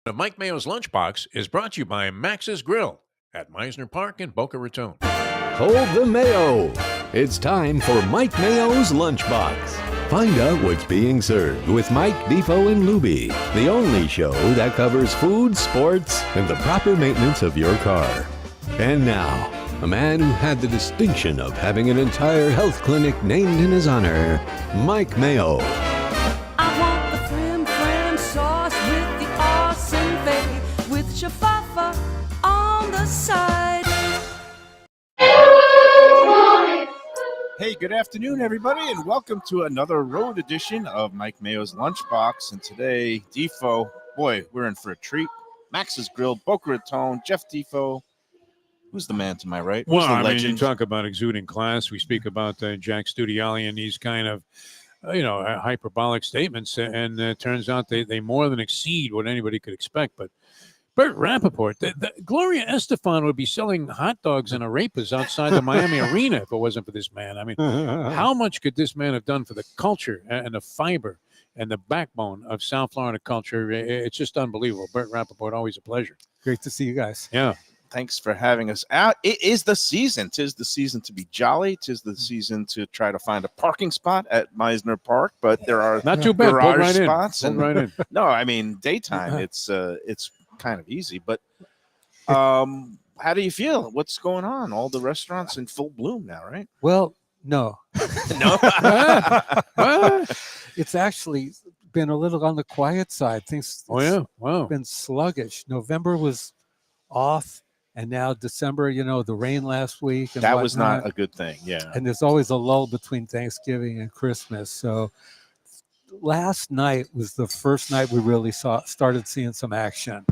The Mike Mayo's Lunchbox is brought to you by Max's Grill at Meisner Park in Boca Raton. Hold the Mayo. It's time for Mike Mayo's Lunchbox. Find out what's being served with Mike, Defoe, and Luby, the only show that covers food, sports, and the proper maintenance of your car. And now, a man who had the distinction of having an entire health clinic named in his honor, Mike Mayo. I want the flim sauce with the awesome bay with shafafa on the side. Hey, good afternoon, everybody, and welcome to another road edition of Mike Mayo's Lunchbox. And today, Defoe, boy, we're in for a treat. Max's Grill, Boca Raton, Jeff Defoe. Who's the man to my right? Well, Who's the I mean, legend? you talk about exuding class. We speak about Jack Studiali and these kind of, hyperbolic statements, and it turns out they more than exceed what anybody could expect. But Bert Rapoport, Gloria Estefan would be selling hot dogs and arepas outside the Miami Arena if it wasn't for this man. I mean, how much could this man have done for the culture and the fiber and the backbone of South Florida culture? It's just unbelievable. Bert Rapoport, always a pleasure. Great to see you guys. Yeah. Thanks for having us out. It is the season. 'Tis the season to be jolly. 'Tis the season to try to find a parking spot at Meisner Park, but there are Not too bad. Pull garage right spots. in. Pull right in. No, I mean, daytime, it's kind of easy. But how do you feel? What's going on? All the restaurants in full bloom now, right? Well, no. No. It's actually been a little on the quiet side. Things Oh, yeah. Wow. been sluggish. November was off, and now December, the rain last week. And That was whatnot. not a good thing. Yeah. And there's always a lull between Thanksgiving and Christmas. So last night was the first night we really started seeing some action.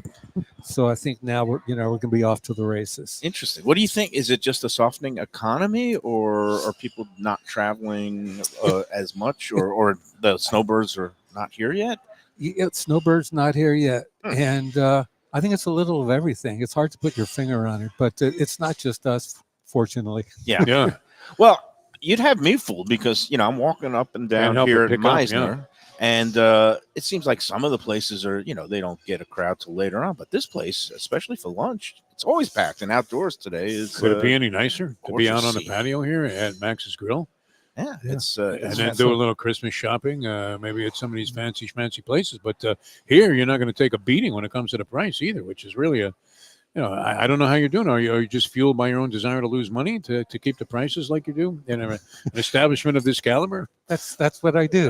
So I think now we're going to be off to the races. Interesting. What do you think? Is it just a softening economy, or are people not traveling as much, or the snowbirds are not here yet? Snowbird's not here yet. And I think it's a little of everything. It's hard to put your finger on it, but it's not just us, fortunately. Yeah. Yeah. Well, you'd have me fooled because, I'm walking up and down help here it at pick up, Meisner, and it seems like some of the places are, they don't get a crowd till later on. But this place, especially for lunch, it's always packed. And outdoors today is. Could it be any nicer to be out on the gorgeous. patio here at Max's Grill? Yeah, it's And then do a little Christmas shopping, maybe at some of these fancy places. But here, you're not going to take a beating when it comes to the price either, which is really I don't know how you're doing. Are you just fueled by your own desire to lose money to keep the prices like you do in an establishment of this caliber? That's what I do.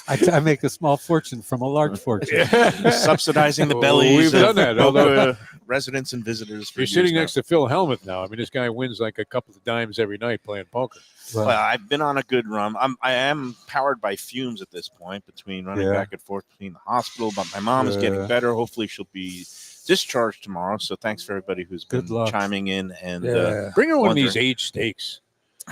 I make a small fortune from a large fortune. subsidizing the bellies We've done of that, Boca although residents and visitors. You're sitting next to Phil Hellmuth now. I mean, this guy wins like a couple of dimes every night playing poker. Well, I've been on a good run. I am powered by fumes at this point between running back and forth between the hospital. But my mom is getting better. Hopefully, she'll be discharged tomorrow. So thanks for everybody who's been chiming in and bring her one of these aged steaks.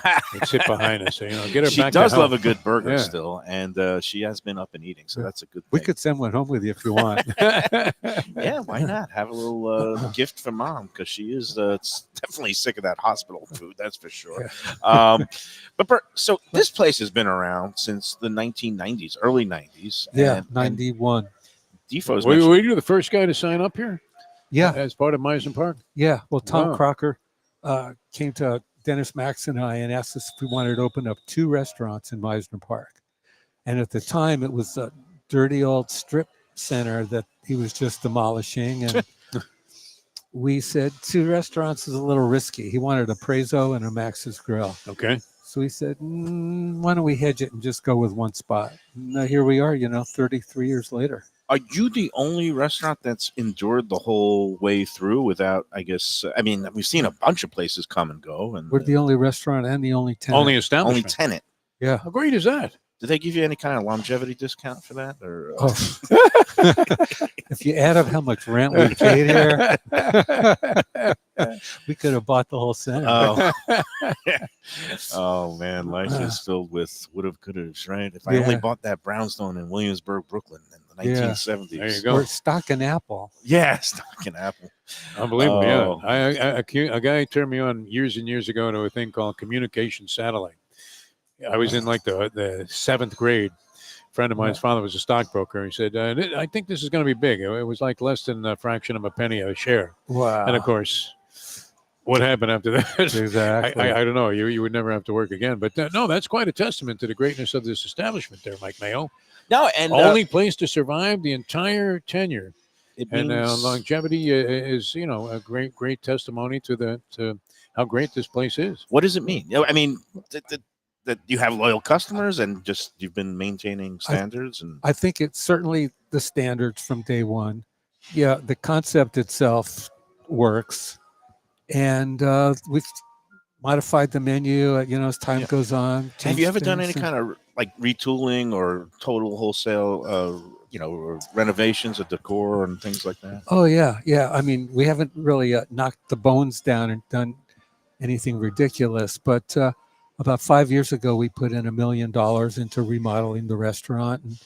And sit behind us, get her she back. does to love health. a good burger still, and she has been up and eating, so that's a good thing. We could send one home with you if you want. Yeah, why not? Have a little gift for mom, because she is definitely sick of that hospital food, that's for sure. But Bert, so this place has been around since the 1990s, early 90s. Yeah, 91. Defoe's Were you the first guy to sign up here? Yeah. As part of Meisner Park? Yeah. Well, Tom Wow. Crocker came to Dennis Max and I and asked us if we wanted to open up 2 restaurants in Meisner Park. And at the time, it was a dirty old strip center that he was just demolishing. And we said 2 restaurants is a little risky. He wanted a Prezo and a Max's Grill. Okay. So we said, why don't we hedge it and just go with one spot? And here we are, 33 years later. Are you the only restaurant that's endured the whole way through without, I guess, we've seen a bunch of places come and go. And We're the only restaurant and the only tenant. Only establishment. only tenant. Yeah. How great is that? Did they give you any kind of longevity discount for that? Or If you add up how much rent we paid here, we could have bought the whole center. Oh man, life is filled with would have, could have, right? If I only bought that brownstone in Williamsburg, Brooklyn in the 1970s. There you go. Or stock and apple. Yeah, stock and apple. Unbelievable. Oh. Yeah. A guy turned me on years and years ago to a thing called communication satellite. I was in like the 7th grade. friend of mine's father was a stockbroker. He said, I think this is going to be big. It was like less than a fraction of a penny a share. Wow. And of course, what happened after that? Exactly. I don't know. You would never have to work again. But no, that's quite a testament to the greatness of this establishment there, Mike Mayo. No, and Only place to survive the entire tenure. it And means longevity is, a great testimony to how great this place is. what does it mean? I mean, that you have loyal customers and just you've been maintaining standards and I think it's certainly the standards from day one. Yeah, the concept itself works, and we've modified the menu. As time goes on. have you ever done any changed things, kind of like retooling or total wholesale, or renovations of decor and things like that? Oh yeah. I mean, we haven't really knocked the bones down and done anything ridiculous, but about 5 years ago, we put in $1 million into remodeling the restaurant, and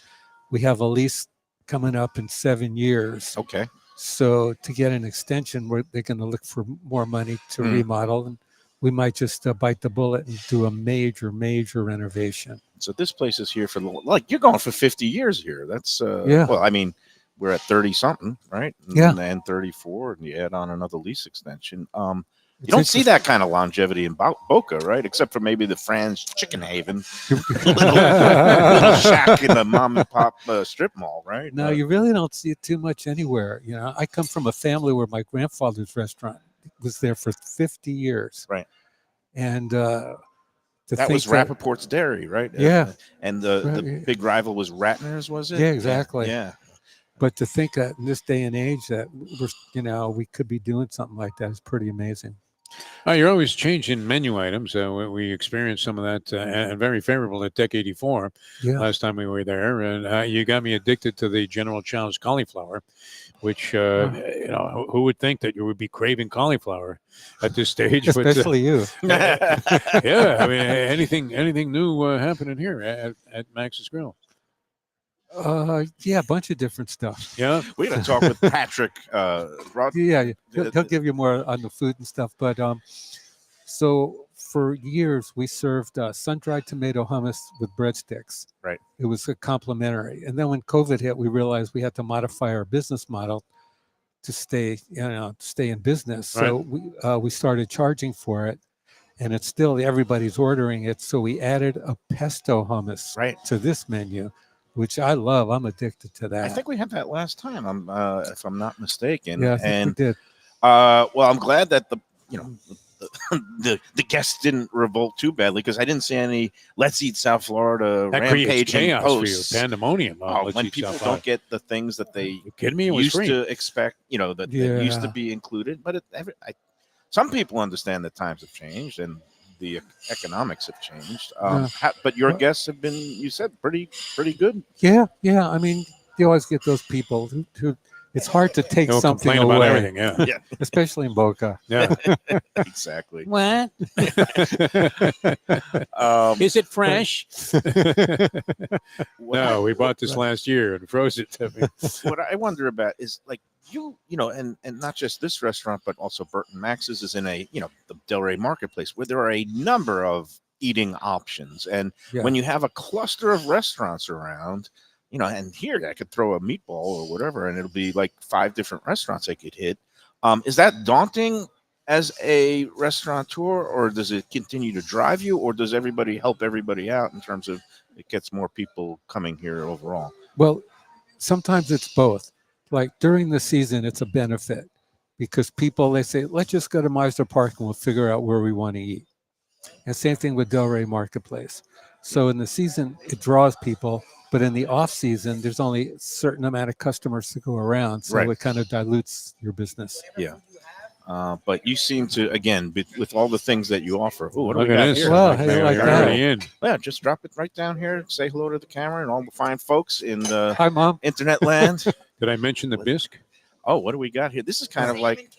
we have a lease coming up in 7 years. Okay. So to get an extension, they're going to look for more money to remodel, and we might just bite the bullet and do a major renovation. So this place is here for you're going for 50 years here. That's Yeah. Well, I mean, we're at 30 something, right? Yeah. And 34, and you add on another lease extension. You don't see that kind of longevity in Boca, right? Except for maybe the Fran's Chicken Haven, little shack in the mom and pop strip mall, right? No, you really don't see it too much anywhere. I come from a family where my grandfather's restaurant was there for 50 years. Right. And that was Rapoport's Dairy, right? Yeah. And the big rival was Ratner's, was it? Yeah, exactly. Yeah. But to think that in this day and age that we could be doing something like that is pretty amazing. You're always changing menu items. We experienced some of that, and very favorable at Deck 84 Yeah. last time we were there. And you got me addicted to the General Chow's cauliflower, which, who would think that you would be craving cauliflower at this stage? Especially you. Yeah, I mean, anything new happening here at Max's Grill? Yeah, a bunch of different stuff. Yeah. We're going to talk with Patrick. Yeah, he'll give you more on the food and stuff. But so for years we served sun-dried tomato hummus with breadsticks. Right. It was a complimentary. And then when COVID hit, we realized we had to modify our business model to stay in business. Right. So we started charging for it, and it's still everybody's ordering it. So we added a pesto hummus to this menu, which I love. I'm addicted to that. I think we had that last time. If I'm not mistaken. Yeah, I think we did. Well, I'm glad that the guests didn't revolt too badly, because I didn't see any "Let's Eat South Florida" That creates rampaging chaos posts. for you, pandemonium. When people don't get the things that they You kidding me? It was used free. to expect, that used to be included. But some people understand that times have changed and the economics have changed. But your guests have been, you said, pretty good. Yeah. I mean, you always get those people who it's hard to take They'll something complain away, about everything. Yeah. especially in Boca. Yeah. Exactly. What? Is it fresh? No, we bought this last year and froze it. What I wonder about is and not just this restaurant, but also Burton Max's is in the Delray Marketplace, where there are a number of eating options. And when you have a cluster of restaurants around, and here I could throw a meatball or whatever, and it'll be like 5 different restaurants I could hit. Is that daunting as a restaurateur, or does it continue to drive you, or does everybody help everybody out in terms of it gets more people coming here overall? Well, sometimes it's both. Like during the season, it's a benefit because people, they say, let's just go to Meisner Park and we'll figure out where we want to eat. And same thing with Delray Marketplace. So in the season, it draws people, but in the off season, there's only a certain amount of customers to go around. So it kind of dilutes your business. Yeah. But you seem to, again, with all the things that you offer. Oh, what do we Look got at this. here? Well, hey, You're like already in. Yeah, just drop it right down here. Say hello to the camera and all the fine folks in the Hi, Mom. internet land. Did I mention the bisque? Oh, what do we got here? This is kind of like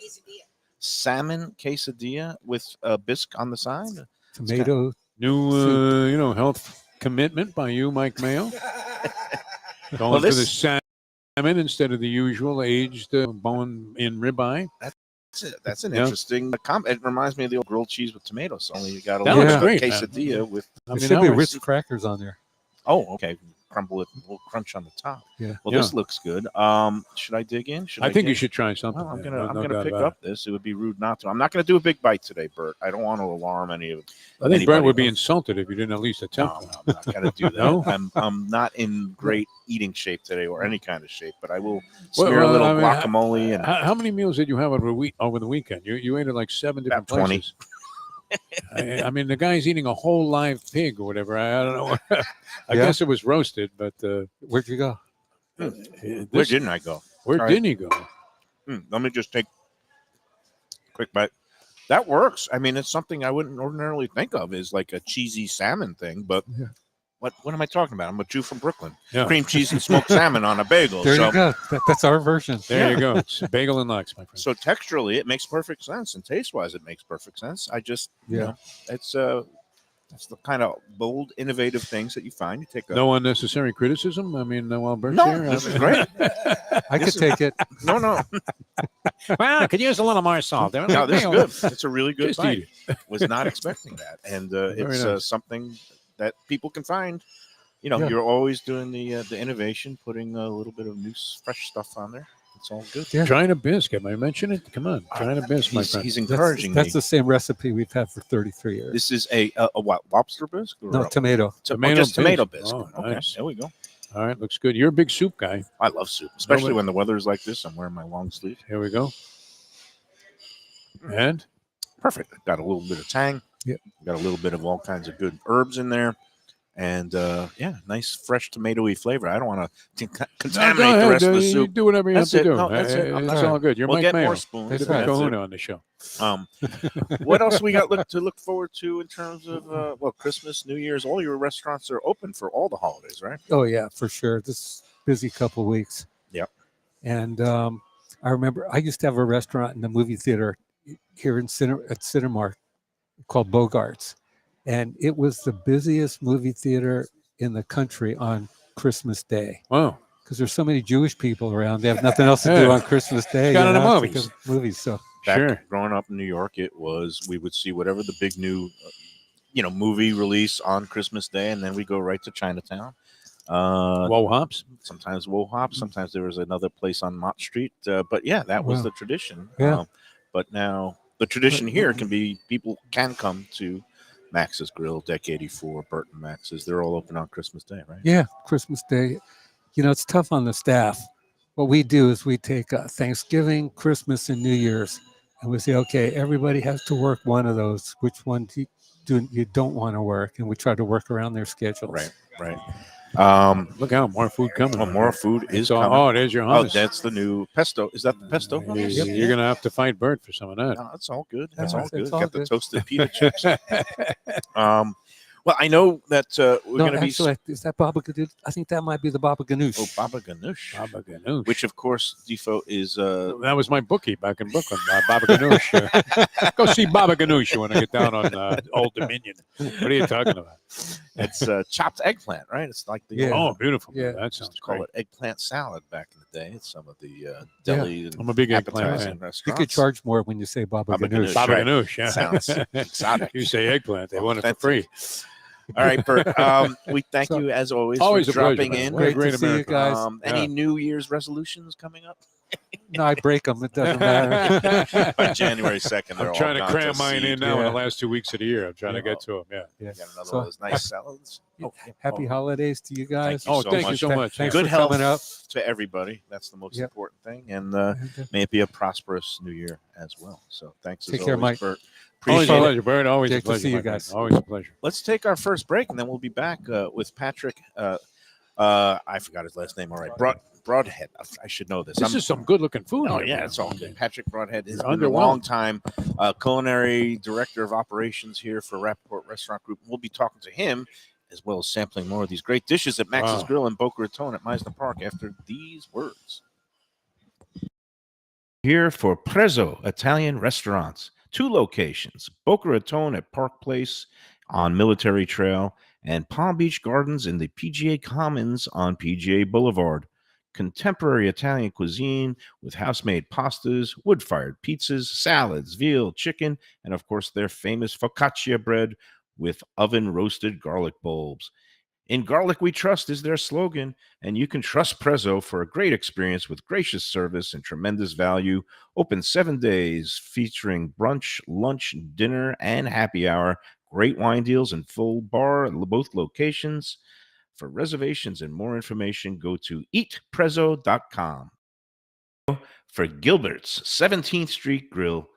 salmon quesadilla with a bisque on the side. Tomato. New, health commitment by you, Mike Mayo. Going for the salmon instead of the usual aged bone-in ribeye. That's an interesting comment. It reminds me of the old grilled cheese with tomatoes. Only you got a That little looks great, quesadilla with. There should be Ritz crackers on there. Oh, okay. crumble it, a little crunch on the top. Yeah. Well, Yeah. this looks good. Should I dig in? I think you dig? should try something. Well, I'm Yeah, gonna no doubt pick about up this. It would be rude not to. I'm not gonna do a big bite today, Bert. I don't want to alarm any of. it. I think Brent anybody would be else. insulted if you didn't at least attempt No, one. I'm not gonna do that. No? I'm not in great eating shape today, or any kind of shape. But I will Well, smear a little I mean, guacamole and How many meals did you have over the weekend? You ate at like 7 different About 20. places. I mean, the guy's eating a whole live pig or whatever. I don't know. I Yeah. guess it was roasted, but Where'd you go? where this- didn't I go? where Sorry. didn't he go? Let me just take a quick bite. That works. I mean, it's something I wouldn't ordinarily think of as like a cheesy salmon thing, but Yeah. what am I talking about? I'm a Jew from Brooklyn. Yeah. Cream cheese and smoked salmon on a bagel. There so, you go. That's our version. There Yeah. you go. It's bagel and lox, my friend. so texturally, it makes perfect sense, and taste-wise, it makes perfect sense. I just, you Yeah. know, it's that's the kind of bold, innovative things that you find. You take a No unnecessary criticism. I mean, while Bert's No, here, this is great. I could This is- take it. no. Well, could use a little more salt. No, this is good. It's a really good Just bite. eat Was not expecting that, and Very it's nice. something that people can find. You know, Yeah. you're always doing the innovation, putting a little bit of new, fresh stuff on there. It's all good. Yeah. Trying a bisque. Am I mention it? Come on, trying a bisque, my He's, friend. he's That's, encouraging that's me. the same recipe we've had for 33 years. This is a what, lobster bisque? Or No, tomato. Tomato just tomato bisque. bisque. Oh, Okay, nice. there we go. All right, looks good. You're a big soup guy. I love soup, especially Nobody- when the weather's like this. I'm wearing my long sleeve. Here we go. And Perfect. Got a little bit of tang. Yep. Got a little bit of all kinds of good herbs in there. And yeah, nice fresh tomatoey flavor. I don't want to No, contaminate go ahead. the rest of the You soup. do whatever you That's have to it. do. No, that's it. I'm It's not- all good. You're We'll Mike get Mayo. more spoons. That's Get right. the That's it. kahuna on the show. What else we got to look forward to in terms of well, Christmas, New Year's? All your restaurants are open for all the holidays, right? Oh yeah, for sure. This busy couple weeks. Yep. And I remember I used to have a restaurant in the movie theater here at Cinemark called Bogart's, and it was the busiest movie theater in the country on Christmas Day Wow. because there's so many Jewish people around. They have nothing else to do Yeah. on Christmas Day. Got you into know, movies. because movies. So Back Sure. growing up in New York, it was we would see whatever the big new, movie release on Christmas Day, and then we go right to Chinatown. Whoa hops. Sometimes Woe Hop, sometimes there was another place on Mott Street. But yeah, that was Wow. the tradition. Yeah. But now the tradition here can be people can come to Max's Grill, Deck 84, Burton Max's. They're all open on Christmas Day, right? yeah, Christmas Day. You know, it's tough on the staff. What we do is we take Thanksgiving, Christmas, and New Year's, and we say, okay, everybody has to work one of those. Which one you don't want to work? And we try to work around their schedules. Right. Look out, more food coming. Well, more food is Oh, coming. oh, there's your Oh, hummus. that's the new pesto. Is that the pesto hummus? You're going to have to fight Bert for some of that. No, that's all good. That's Yeah, all it's good. all Got the good. toasted pita chips. Well, I know that we're No, going to be. actually, is that Baba Ganoush? I think that might be the Baba Ganoush. Oh, Baba Ganoush. Baba Ganoush. Which, of course, Defoe is. That was my bookie back in Brooklyn, Baba Ganoush. Go see Baba Ganoush when I get down on Old Dominion. What are you talking about? It's chopped eggplant, right? It's like the Yeah. Oh, beautiful. Yeah. That used sounds to call great. it eggplant salad back in the day. It's some of the deli and I'm a big eggplant appetizing fan. You restaurants. could charge more when you say Baba Baba Ganoush. Ganoush. Baba right. Ganoush, yeah. Sounds exotic. You say eggplant, they want it for Authentic. free. All right, Bert. We thank So- you as always, Always for a pleasure, dropping man. in. What a Great to see you American. guys. Any Yeah. New Year's resolutions coming up? No, I break them. It doesn't matter. By January 2nd, they're I'm all trying to gone cram mine seed. in now in Yeah. the last 2 weeks of the year. I'm trying to Yeah. get to them. Yeah. Yeah. Got another So, one of those nice salads. Oh, Happy holidays to you guys. Thank you Oh, so thank you much. so much. Thanks Good for health coming up. to everybody. That's the most Yep. important thing. And may it be a prosperous new year as well. So thanks Take as care, always, Mike. Bert. Always a Appreciate it. pleasure, Bert. Always a Great to pleasure. see you my friend. guys. Always a pleasure. Let's take our first break, and then we'll be back with Patrick. I forgot his last name. All right, Broadhead. I should know this. This is some good looking food. Oh here, yeah, man. it's all good. Patrick Broadhead has You're been a underwhelmed. long time culinary director of operations here for Rapoport Restaurant Group. We'll be talking to him as well as sampling more of these great dishes at Max's Wow. Grill in Boca Raton at Meisner Park after these words. Here for Prezzo Italian Restaurants. 2 locations, Boca Raton at Park Place on Military Trail and Palm Beach Gardens in the PGA Commons on PGA Boulevard. Contemporary Italian cuisine with house-made pastas, wood-fired pizzas, salads, veal, chicken, and of course their famous focaccia bread with oven-roasted garlic bulbs. In Garlic We Trust is their slogan, and you can trust Prezzo for a great experience with gracious service and tremendous value. Open 7 days, featuring brunch, lunch, dinner, and happy hour. Great wine deals and full bar at both locations. For reservations and more information, go to eatprezzo.com. For Gilbert's 17th Street Grill.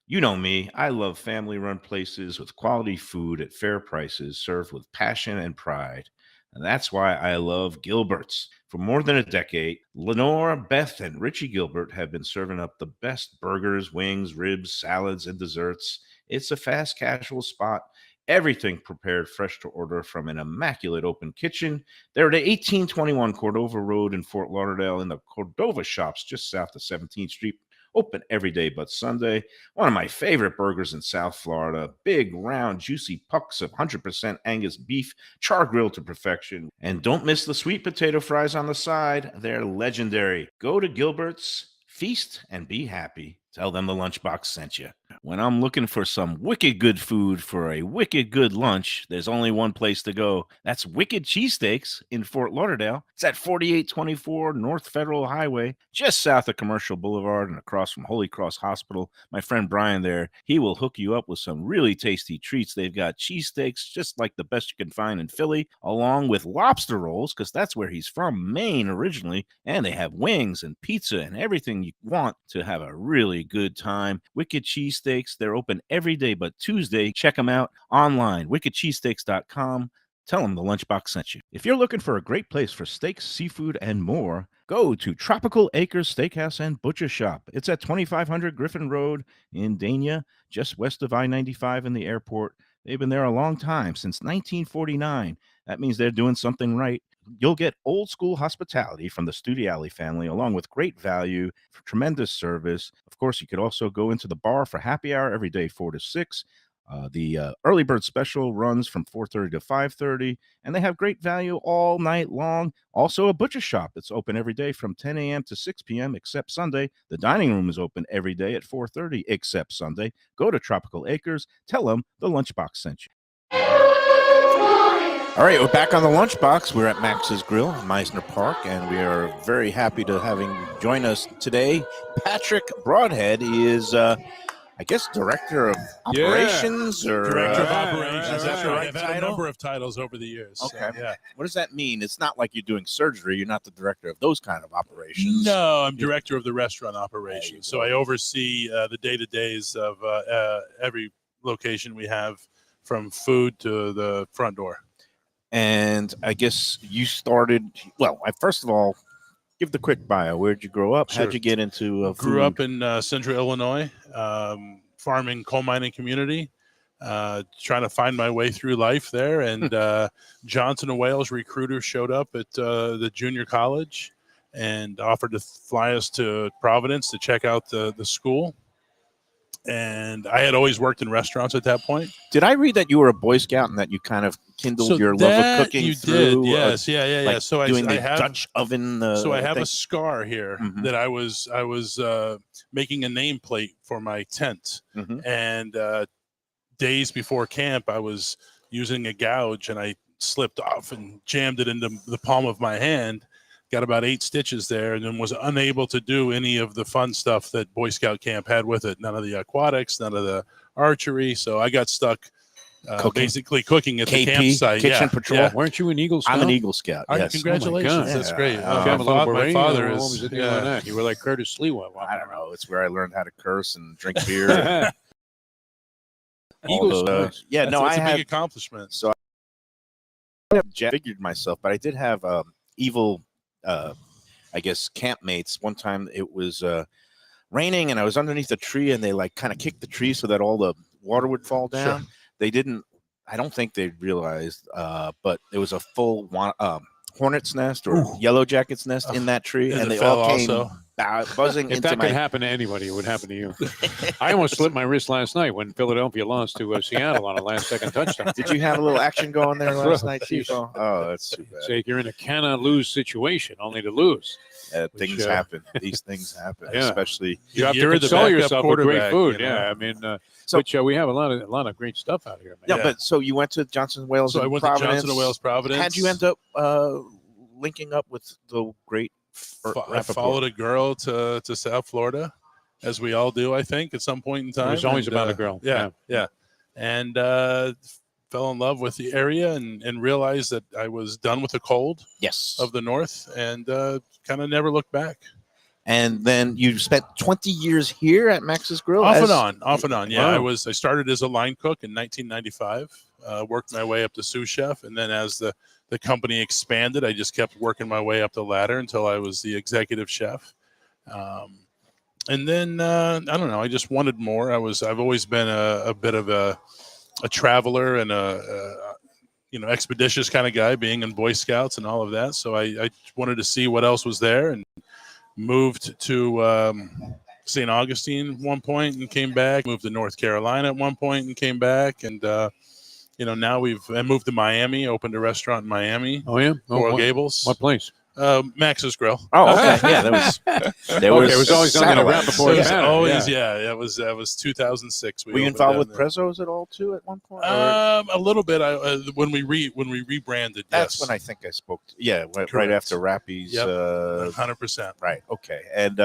You know me, I love family-run places with quality food at fair prices served with passion and pride. And that's why I love Gilbert's. For more than a decade, Lenore, Beth, and Richie Gilbert have been serving up the best burgers, wings, ribs, salads, and desserts. It's a fast casual spot. Everything prepared fresh to order from an immaculate open kitchen. They're at 1821 Cordova Road in Fort Lauderdale in the Cordova Shops just south of 17th Street. Open every day but Sunday. One of my favorite burgers in South Florida. Big, round, juicy pucks of 100% Angus beef, char grilled to perfection. And don't miss the sweet potato fries on the side. They're legendary. Go to Gilbert's, feast, and be happy. Tell them the Lunchbox sent you. When I'm looking for some wicked good food for a wicked good lunch, there's only one place to go. That's Wicked Cheesesteaks in Fort Lauderdale. It's at 4824 North Federal Highway, just south of Commercial Boulevard and across from Holy Cross Hospital. My friend Brian there, he will hook you up with some really tasty treats. They've got cheesesteaks just like the best you can find in Philly, along with lobster rolls, because that's where he's from, Maine originally. And they have wings and pizza and everything you want to have a really good time. Wicked Cheesesteaks, they're open every day but Tuesday. Check them out online, wickedcheesesteaks.com. Tell them the Lunchbox sent you. If you're looking for a great place for steaks, seafood, and more, go to Tropical Acres Steakhouse and Butcher Shop. It's at 2500 Griffin Road in Dania, just west of I-95 in the airport. They've been there a long time, since 1949. That means they're doing something right. You'll get old school hospitality from the Studiali family, along with great value for tremendous service. Of course, you could also go into the bar for happy hour every day, 4 to 6. The early bird special runs from 4:30 to 5:30, and they have great value all night long. Also, a butcher shop that's open every day from 10 a.m. to 6 p.m. except Sunday. The dining room is open every day at 4:30 except Sunday. Go to Tropical Acres. Tell them the Lunchbox sent you. All right, we're back on the Lunchbox. We're at Max's Grill in Meisner Park, and we are very happy to have him join us today. Patrick Broadhead is, I guess, Director of Operations? Or Director of Operations. Is that the right I've had a title? number of titles over the years. Okay. So, yeah. What does that mean? It's not like you're doing surgery. You're not the director of those kind of operations. No, I'm director of the restaurant operations. So I oversee the day-to-days of every location we have, from food to the front door. And I guess you started, well, first of all, give the quick bio. Where'd you grow up? Sure. How'd you get into Grew food? up in central Illinois, farming, coal mining community, trying to find my way through life there. And Johnson & Wales recruiter showed up at the junior college and offered to fly us to Providence to check out the school. And I had always worked in restaurants at that point. Did I read that you were a Boy Scout and that you kind of kindled your love of cooking you through? did, yes, yeah. Like So doing I the have Dutch oven. so I have thing? a scar here Mhm. that I was making a nameplate for my tent, Mhm. and days before camp, I was using a gouge and I slipped off and jammed it into the palm of my hand. Got about 8 stitches there, and then was unable to do any of the fun stuff that Boy Scout camp had with it. None of the aquatics, none of the archery. So I got stuck basically cooking at the KP, campsite. Kitchen Yeah, Patrol. yeah. Weren't you an Eagle Scout? I'm an Eagle Scout. Oh, Yes. congratulations. God. That's great. Yeah. You have a little my beret, father or is. what was the deal on that? You were like Curtis Lewa. I don't know. It's where I learned how to curse and drink beer. Eagle All those- Scouts. Yeah, no, That's I a had. big accomplishment. So I have figured myself, but I did have evil, I guess, campmates. One time it was raining and I was underneath a tree and they like kind of kicked the tree so that all the water would fall down. They didn't, I don't think they realized, but it was a full hornet's nest or yellow jacket's nest in that tree, And and it they all fell came also. buzzing If into that my. could happen to anybody, it would happen to you. I almost slipped my wrist last night when Philadelphia lost to Seattle on a last-second touchdown. Did you have a little action going there last night, Jeez. Tifo? Oh, that's too bad. It's like you're in a cannot-lose situation, only to lose. Things happen. These things happen, Yeah. especially. You have to You're the console backup yourself with great quarterback, food. you know? Yeah, I mean, So- which we have a lot of great stuff out here, man. Yeah, Yeah. but so you went to Johnson Wales So I in went Providence. to Johnson and Wales, Providence. How'd you end up linking up with the great I Rapoport? followed a girl to South Florida, as we all do, I think, at some point in time. was always And, about a girl. Yeah. And fell in love with the area and realized that I was done with the cold Yes. of the North and kind of never looked back. And then you spent 20 years here at Max's Grill. Off and on. Yeah, Wow. I started as a line cook in 1995. Worked my way up to sous chef, and then as the company expanded, I just kept working my way up the ladder until I was the executive chef. And then I don't know. I just wanted more. I've always been a bit of a traveler and a expeditious kind of guy, being in Boy Scouts and all of that. So I wanted to see what else was there, and moved to St. Augustine at one point and came back. Moved to North Carolina at one point and came back. And now I moved to Miami. Opened a restaurant in Miami, Oh yeah. Coral what, Gables. what place? Max's Grill. Oh, okay. Yeah, that was. There Okay, it was always done in a satellites. Rapoport It was banner, always, that was 2006. Were you opened involved down with there. Prezzo's at all too at one point? Or- A little bit. When we rebranded. That's yes. when I think I spoke. Right Correct. after Rappy's. Yep. 100%. Right. Okay. And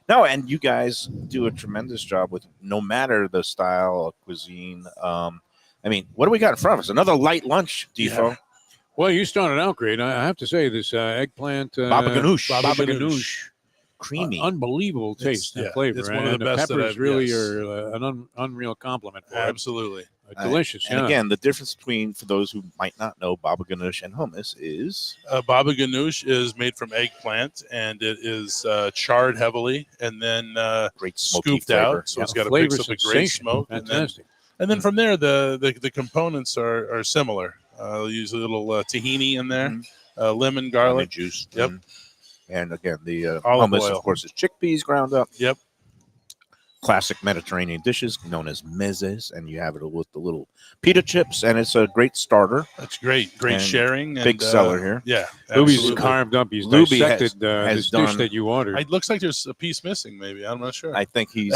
no, and you guys do a tremendous job with no matter the style of cuisine. I mean, what do we got in front of us? Another light lunch, Defo. Yeah. Well, you started out great. I have to say, this eggplant Baba ganoush. Baba ganoush, Creamy. unbelievable taste and flavor. it's one of and the best that peppers I've- really yes. are an unreal compliment for it. Absolutely. Delicious. And yeah. again, the difference between, for those who might not know, baba ganoush and hummus is Baba ganoush is made from eggplant, and it is charred heavily and then great smoky scooped flavor. out. So Yeah, it's got a flavor picks up a great sensation. smoke. Fantastic. And then from there, the components are similar. I'll use a little tahini in there, lemon, Lemon garlic. juice. Yep. And again, the Olive hummus, oil. of course, is chickpeas ground up. Yep. Classic Mediterranean dishes known as mezes, and you have it with the little pita chips, and it's a great starter. That's great. Great And sharing. big seller here. Yeah. Luby's absolutely. carved up. He's Luby dissected has this done- dish that you ordered. It looks like there's a piece missing, maybe. I'm not sure. I think he's,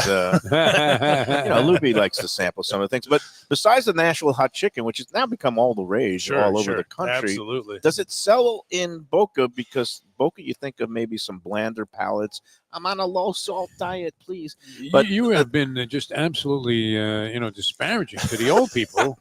Luby likes to sample some of the things. But besides the Nashville hot chicken, which has now become all the rage all over the country, Absolutely. does it sell in Boca? Because Boca, you think of maybe some blander palates. I'm on a low salt diet, please. But- you have been just absolutely, disparaging to the old people.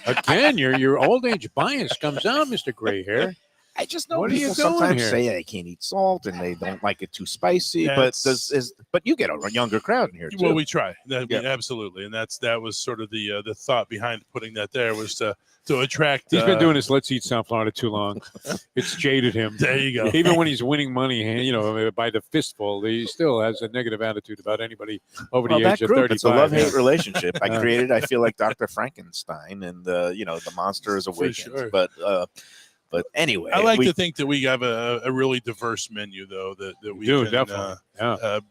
Again, your old age bias comes out, Mr. Gray Hair. I just know What are you people doing sometimes here? say they can't eat salt and they don't like it too spicy. That's- But you get a younger crowd in here too. Well, we try. Yeah. Absolutely, and that was sort of the thought behind putting that there was to attract. He's been doing this Let's Eat South Florida too long. It's jaded him. There you go. Even when he's winning money, by the fistful, he still has a negative attitude about anybody over Well, the that age of group, 35. it's a love-hate yeah. relationship. I created. I feel like Dr. Frankenstein, and the monster is awakened. sure. But anyway, I like to think that we have a really diverse menu, though. That we do, can, definitely.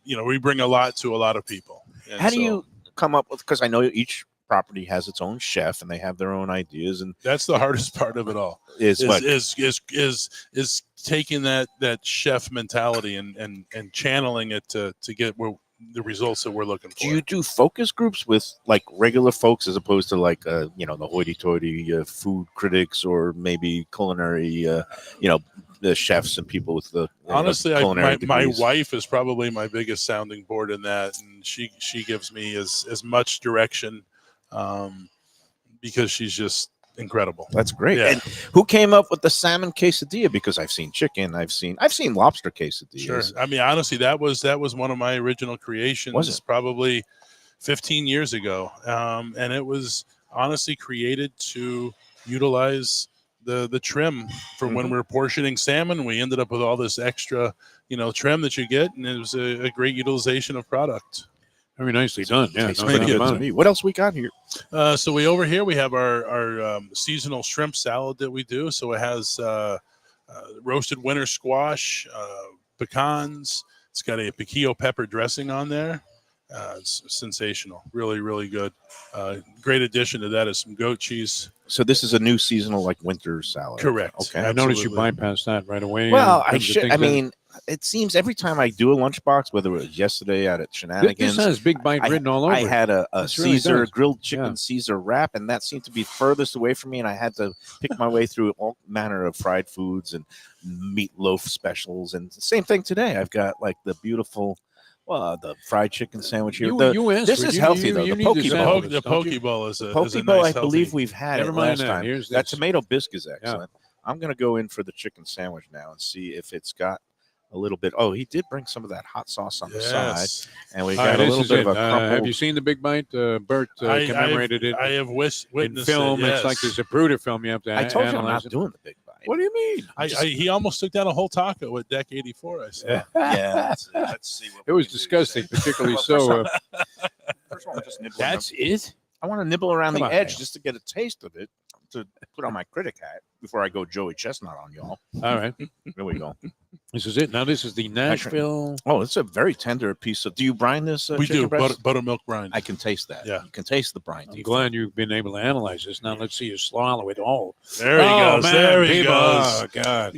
Yeah. we bring a lot to a lot of people. And How do so you come up with? Because I know each property has its own chef, and they have their own ideas. And That's the hardest part of it all. is what Is taking that chef mentality and channeling it to get the results that we're looking for. do you do focus groups with like regular folks as opposed to like the hoity-toity food critics or maybe culinary the chefs and people with the Honestly, culinary my degrees? wife is probably my biggest sounding board in that, and she gives me as much direction because she's just incredible. That's great. Yeah. And who came up with the salmon quesadilla? Because I've seen chicken, I've seen lobster quesadillas. Sure. I mean, honestly, that was one of my original creations. Was it? Probably 15 years ago, and it was honestly created to utilize the trim for when we're portioning salmon. We ended up with all this extra, trim that you get, and it was a great utilization of product. Very nicely done. Yeah. Tastes no pretty doubt good about to it. me. What else we got here? So over here we have our seasonal shrimp salad that we do. So it has roasted winter squash, pecans, It's got a piquillo pepper dressing on there. It's sensational. Really, really good. Great addition to that is some goat cheese. So this is a new seasonal, like winter salad. Correct. Okay. I noticed you Absolutely. bypassed that right away. Well, in I terms of should. things I that- mean, it seems every time I do a lunchbox, whether it was yesterday out at this Shenanigans, has Big Bite written all over I it. had a This really Caesar does. grilled chicken Yeah. Caesar wrap, and that seemed to be furthest away from me. And I had to pick my way through all manner of fried foods and meatloaf specials. And the same thing today. I've got like the beautiful, the fried chicken sandwich here. You asked this for it. is You- healthy, you- though. you The need to poke The, sample bowl. this, the don't poke you? bowl is a Poke is a bowl, nice I believe healthy- we've had Never it mind last that. time. Here's That this. tomato bisque is excellent. I'm going to go in for the chicken sandwich now and see if it's got a little bit. Oh, he did bring some of that hot sauce on the side, Yes. and we All got right, a this little is bit it. of a crumbled. Have you seen the Big Bite? Bert commemorated it I have in witnessed film. it, It's like yes. the Zapruder film. You have to I told you I'm analyze not it. doing the big bite. What do you mean? He almost took down a whole taco with Deck 84. I saw. Yeah, let's see. What It we was can do disgusting, today. particularly Well, so. First one, just nibble. It. I want to nibble around Come the on, edge Mayo. just to get a taste of it to put on my critic hat before I go Joey Chestnut on y'all. All right, There we go. this is it. Now this is the Nashville. Oh, it's a very tender piece of. Do you brine this? We chicken do breast? buttermilk brine. I can taste that. Yeah. You can taste the brine. I'm glad you've been able to analyze this. Now let's see you swallow it all. There he Oh, goes. man, There he people. goes. Oh God.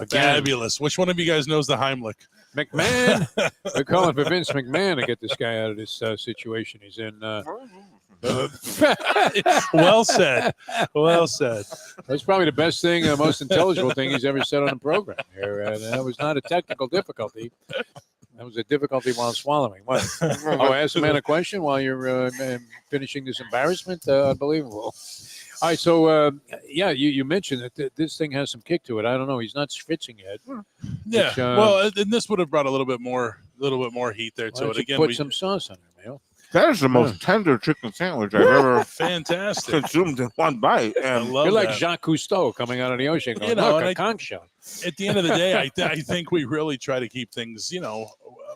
Again, Fabulous. Which one of you guys knows the Heimlich? McMahon. We're calling for Vince McMahon to get this guy out of this situation he's in. Well said. Well said. That's probably the best thing, most intelligible thing he's ever said on a program here. That was not a technical difficulty. That was a difficulty while swallowing. What? Oh, ask a man a question while you're finishing this embarrassment? Unbelievable. All right, so you mentioned that this thing has some kick to it. I don't know. He's not schwitzing yet. Yeah. Which, Well, and this would have brought a little bit more heat there Why to don't it. you Again, put we some sauce on it, Mayo? That is the most tender chicken sandwich I've ever fantastic. consumed in one bite. I And love You're like that. Jacques Cousteau coming out of the ocean going, You know, look, and a conch shell. At the end of the day, I think we really try to keep things,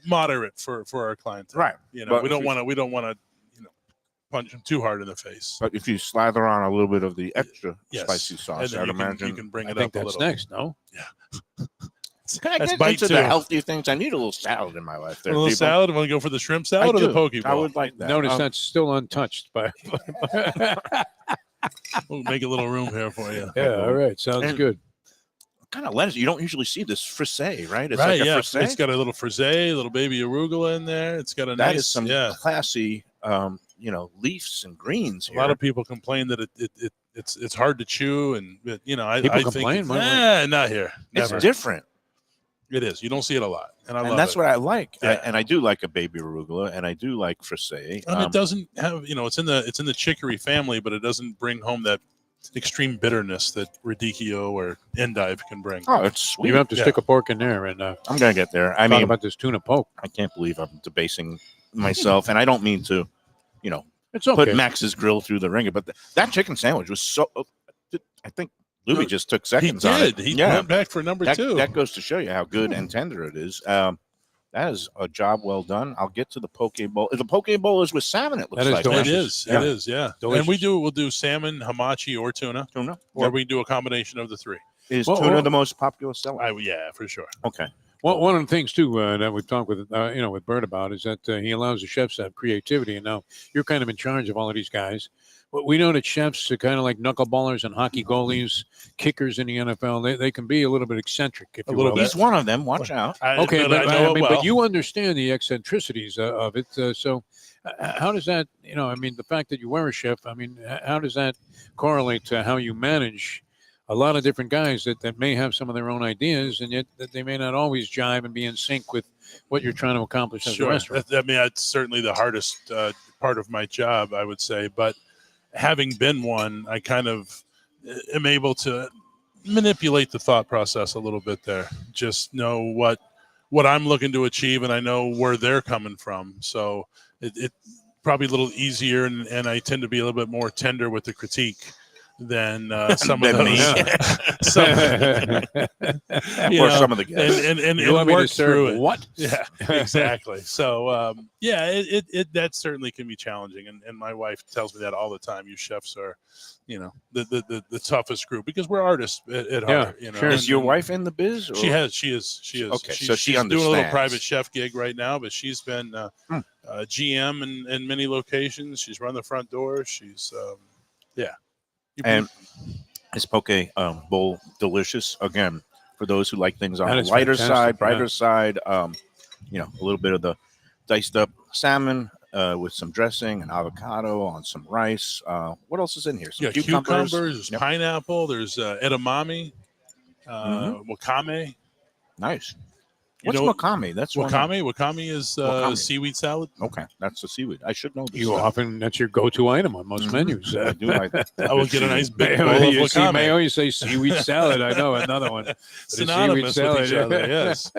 moderate for our clients. right. We don't want to punch them too hard in the face. But if you slather on a little bit of the extra Yes. spicy And sauce, then I'd you can, imagine. you can bring I it think up a that's little. next, no? Can I That's get bite into two. the healthy things? I need a little salad in my life. A There, little people. salad. Want to go for the shrimp I salad or the do. poke I bowl? would like that. Notice that's still untouched. By We'll make a little room here for you. yeah, all right. Sounds And- good. kind of lettuce. You don't usually see this frisee, right? It's Right, like a yeah. frisee. It's got a little frisee, a little baby arugula in there. It's got a That nice, is some yeah. classy, leaves and greens A here. lot of people complain that it's hard to chew, and I People think complain? Why- not here. it's Never. different, It is. You don't see it a lot, and I love and that's it. what I like. Yeah. And I do like a baby arugula, and I do like frisee. And it doesn't have, it's in the chicory family, but it doesn't bring home that extreme bitterness that radicchio or endive can bring. Oh, it's sweet. You have to Yeah. stick a pork in there and I'm gonna get there. I talk mean, about this tuna poke. I can't believe I'm debasing myself, and I don't mean to, It's okay. put Max's grill through the ringer. But that chicken sandwich was so. I think Louis just took He seconds on it. did. He went back for number that, two. that goes to show you how good and tender it is. That is a job well done. I'll get to the poke bowl. The poke bowl is with salmon. It looks That is like delicious. It is. Yeah. Delicious. And we'll do salmon, hamachi, or tuna, Tuna. or we do a combination of the three. Is Well, tuna well- the most popular seller? Yeah, for sure. Okay. Well, one of the things too that we've talked with with Bert about is that he allows the chefs to have creativity, and now you're kind of in charge of all of these guys. But we know that chefs are kind of like knuckleballers and hockey goalies, kickers in the NFL. They can be a little bit eccentric, if A you little will. bit. He's one of them. Watch out. Okay, but but, I know it well. but you understand the eccentricities of it. So, how does that? The fact that you were a chef. How does that correlate to how you manage a lot of different guys that may have some of their own ideas, and yet that they may not always jive and be in sync with what you're trying to accomplish as a Sure. restaurant? That's certainly the hardest part of my job, I would say. But having been one, I kind of am able to manipulate the thought process a little bit there. Just know what I'm looking to achieve, and I know where they're coming from. So it probably a little easier, and I tend to be a little bit more tender with the critique than some Than of me. those. Some, Or some of the guests. and You want me to work through serve it. what? Yeah, exactly. So it that certainly can be challenging, and my wife tells me that all the time. You chefs are, the toughest group because we're artists at heart. sure. Is your wife in the biz? Or? She is. Okay, She's, so she she's doing a little understands. private chef gig right now, but she's been GM in many locations. She's run the front door. She's And is poke bowl delicious? Again, for those who like things on That the is lighter fantastic, side, yeah. brighter side, a little bit of the diced up salmon with some dressing and avocado on some rice. What else is in here? Some cucumbers. There's Yep. pineapple. There's edamame, wakame. Nice. You What's know- wakame? That's one. Wakame is Wakame. seaweed salad. Okay, that's the seaweed. I should know this. You often, that's your go-to item on most menus. I do like that. I will get a nice big bowl Mayo, of you see wakame. mayo, you say seaweed salad. I know another one. But a Synonymous seaweed with each salad, other. Yes.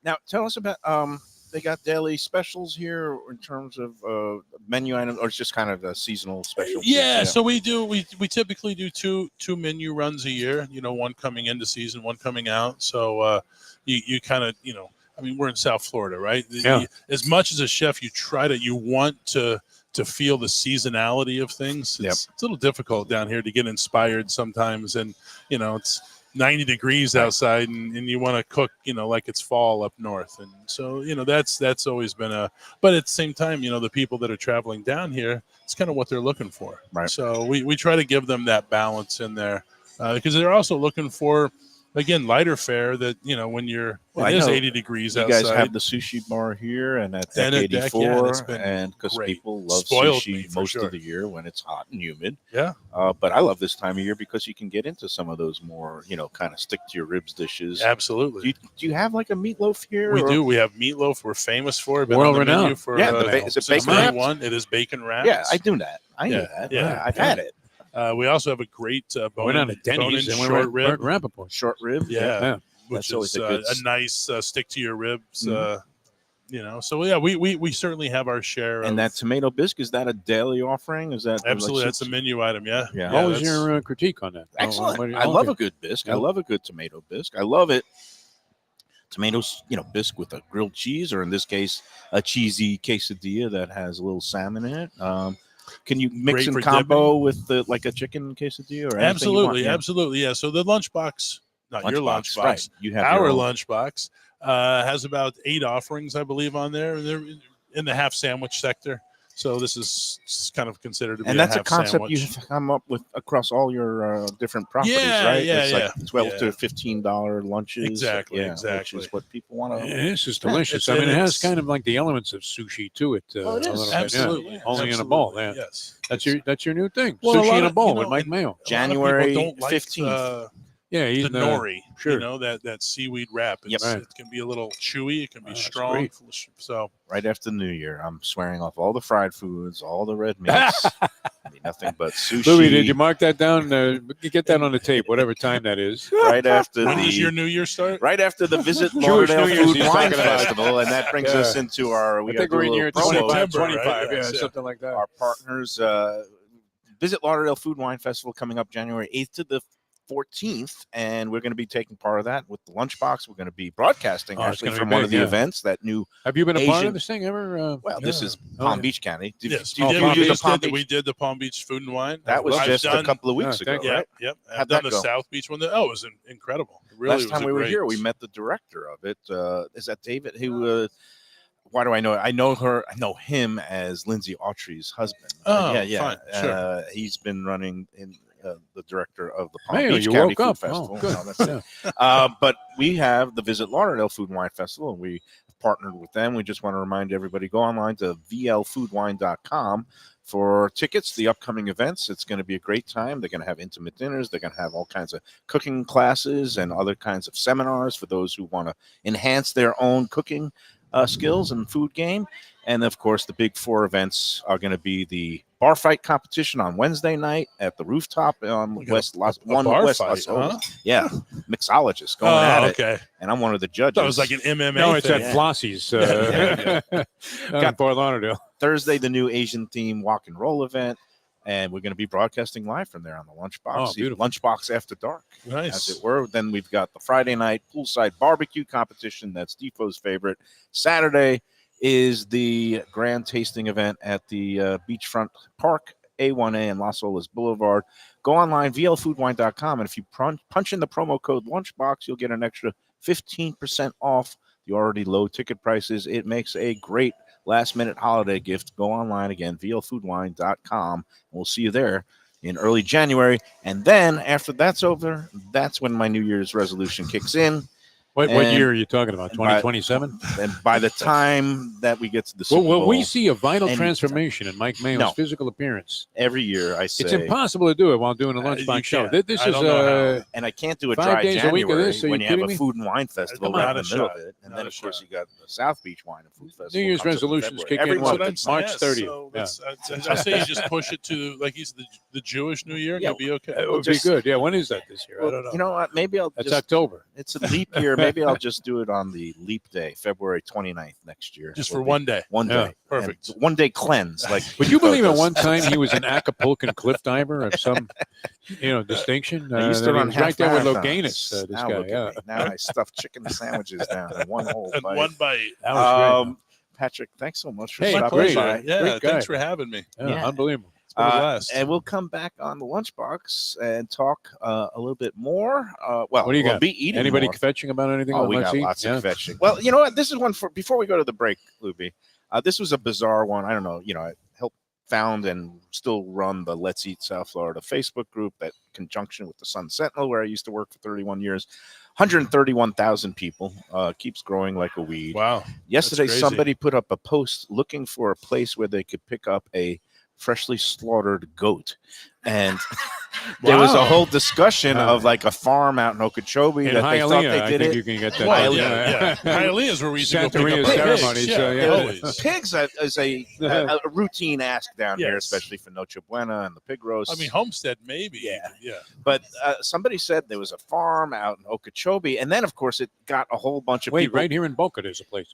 Now, tell us about they got daily specials here in terms of menu items, or it's just kind of a seasonal special. Yeah, so we typically do two menu runs a year. One coming into season, one coming out. So you kind of we're in South Florida, right? Yeah. As much as a chef, you want to feel the seasonality of things. It's a little difficult down here to get inspired sometimes, and it's 90 degrees outside, and you want to cook, like it's fall up north, and so that's always been but at the same time, the people that are traveling down here, it's kind of what they're looking for, Right. So we try to give them that balance in there, because they're also looking for, again, lighter fare that when it is 80 degrees you outside. guys have the sushi bar here and at Deck And at Deck, 84, yeah, it's been and because great. people love Spoiled me, sushi for most sure. of the year when it's hot and humid. Yeah. But I love this time of year because you can get into some of those more, kind of stick to your ribs dishes. Absolutely. Do you have like a meatloaf here? We or- do. We have meatloaf. We're famous for it. Been on the World-renowned. menu for Yeah, is it since bacon wrapped? 91. It is bacon wrapped. Yeah, I do that. I know Yeah, that. yeah, I've yeah. had it. We also have a great We're bone-in down at Denny's and short we're at rib. Rapoport. Short rib. Yeah, That's which always is a good a nice stick to your ribs. Mhm. So yeah, we certainly have our share. And of, that tomato bisque, is that a daily offering? Is that absolutely, that's a menu item. Yeah. Yeah. What was that's- your critique on that? excellent? What do you- I love okay. a good bisque. Yeah. I love a good tomato bisque. I love it. Tomatoes, bisque with a grilled cheese, or in this case, a cheesy quesadilla that has a little salmon in it. Can you mix Great and for combo with like a chicken quesadilla or anything you want? Absolutely, Yeah. absolutely. Yeah. So the lunchbox, not your lunchbox, right? You have our your own. lunchbox has about 8 offerings, I believe, on there. They're in the half sandwich sector. So this is kind of considered to be And that's a half concept sandwich. you've come up with across all your different properties, Yeah, right? yeah, it's yeah. like $12 Yeah. to $15 lunches. Exactly, yeah, exactly. Which is what people want to. This is Yeah, delicious. it's- I mean, it has it's- kind of like the elements of sushi to it. Oh, it a is. little bit, yeah. Absolutely. Only in a bowl. Absolutely, Yeah. Yes. That's your new thing. Well, a Sushi lot in a of- bowl you with know, Mike and- Mayo. A lot of January people don't like 15th. Yeah, the he's nori, sure. that seaweed wrap. Yep. It's, It can be a little chewy. It can be That's strong. great. So Right after New Year, I'm swearing off all the fried foods, all the red meats. I mean, nothing but sushi. Louis, did you mark that down? Get that on the tape, whatever time that is. right after when the does your New Year start? right after the Visit Jewish Lauderdale New Year's Food he's Wine talking about. Festival, and that brings Yeah. us into our. I think we're in year promo. 25, September, right? 25, yeah, Yes, yeah. something like that. Our partners, Visit Lauderdale Food Wine Festival coming up January 8th to the 14th, and we're going to be taking part of that with the Lunchbox. We're going to be broadcasting Oh, it's actually gonna be from one of big, the yeah. events. That new, Have you been a part Asian- of this thing ever? well, this Yeah. is Oh, Palm yeah. Beach County. Did, Yes, did we you did. do the Palm We Beach? did the Palm Beach Food and Wine. That was I've just a done- couple of weeks Yeah, ago, Yeah, right? yep. I've How'd done that the go? South Beach one. It was incredible. It really Last was time a we were great- here, we met the director of it. Is that David? Who? Why do I know? I know her. I know him as Lindsay Autry's husband. Oh, yeah. fine, sure. He's been running in the director of the Palm Mayo, Beach you County woke Food up. Festival. Oh, good. No, that's it. But we have the Visit Lauderdale Food and Wine Festival, and we partnered with them. We just want to remind everybody, go online to vlfoodwine.com for tickets, the upcoming events. It's going to be a great time. They're going to have intimate dinners. They're going to have all kinds of cooking classes and other kinds of seminars for those who want to enhance their own cooking skills and food game. And of course, the big 4 events are going to be the bar fight competition on Wednesday night at the rooftop on We got West Las a bar West fight, Las huh? Yeah, mixologists going at it, okay. and I'm one of the judges. That was like an MMA. No, it's thing. at Flossie's. Yeah, Got Fort Lauderdale. Thursday, the new Asian theme walk and roll event. And we're going to be broadcasting live from there on the Lunchbox. Oh, beautiful. Lunchbox After Dark, Nice. as it were. Then we've got the Friday night poolside barbecue competition. That's Defoe's favorite. Saturday is the grand tasting event at the Beachfront Park, A1A and Las Olas Boulevard. Go online, vlfoodwine.com, and if you punch in the promo code Lunchbox, you'll get an extra 15% off the already low ticket prices. It makes a great last-minute holiday gift. Go online again, vlfoodwine.com, and we'll see you there in early January. And then after that's over, that's when my New Year's resolution kicks in. What And year are you talking about? 2027? And by the time that we get to the Super Well, Bowl, we see a vital and- transformation in Mike Mayo's No. physical appearance. every year I say, It's impossible to do it while doing a you lunchbox show. can't. This I is don't know how. and I can't do a 5 dry days a week of January this, are you when you have kidding a me? food and wine festival Come on, right not in the a middle shot. of it. And Not then, a of course, shot. you got the South Beach Wine and Food Festival. New Year's comes up in resolutions February. kick in Every what? month. That's March yes, 30th. So Yeah. I say you just push it to like he's the Jewish New Year, and Yeah. you'll be okay. It would just- be good. Yeah, when is that this year? I Well, don't know. You know what? Maybe I'll That's just, October. it's a leap year. Maybe I'll just do it on the leap day, February 29th next year. Just Will for be one day. One Yeah. day. Perfect. And one day cleanse. Like Would you believe at does. one time he was an Acapulcan cliff diver of some, distinction? I used to that he run was half right there with marathons. Loganus, this Now guy. look at Yeah, me. Now I stuff chicken sandwiches down in one whole And bite. one bite. that was great. Patrick, thanks so much for Hey, My stopping great. pleasure. by. Yeah, Great guy. thanks for having me. Yeah, unbelievable. It's been a blast. And we'll come back on the Lunchbox and talk a little bit more. What do you we'll got? be eating Anybody more. fetching about anything? Oh, on we Let's got Eat? lots Yeah. of fetching. Well, you know what? This is one for before we go to the break, Luby. This was a bizarre one. I don't know. I helped found and still run the Let's Eat South Florida Facebook group at conjunction with the Sun Sentinel, where I used to work for 31 years. 131,000 people. Keeps growing like a weed. Wow. Yesterday, crazy. somebody put up a post looking for a place where they could pick up a freshly slaughtered goat. And there was a Wow. whole discussion Wow. of like a farm out in Okeechobee In that they thought Hialeah, they I did think it. you can get that. Well, done. yeah. Hialeah is where we used to go pick Santeria up our pigs. ceremonies, Yeah, yeah. always. Pigs is a routine ask down here, Yes. especially for Noche Buena and the pig roast. I mean, Homestead, maybe. Yeah. Yeah. But somebody said there was a farm out in Okeechobee, and then of course it got a whole bunch of Wait, people. right here in Boca, there's a place.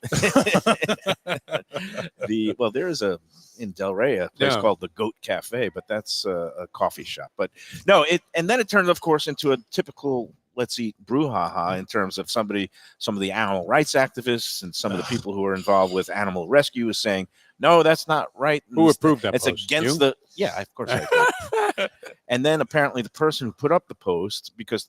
There is a in Del Rey a place Yeah. called the Goat Cafe, but that's a coffee shop. But no, and then it turned, of course, into a typical Let's Eat brouhaha in terms of some of the animal rights activists and some of the people who are involved with animal rescue is saying, no, that's not right. Who approved that It's post? against You? the of course I did. And then apparently the person who put up the post, because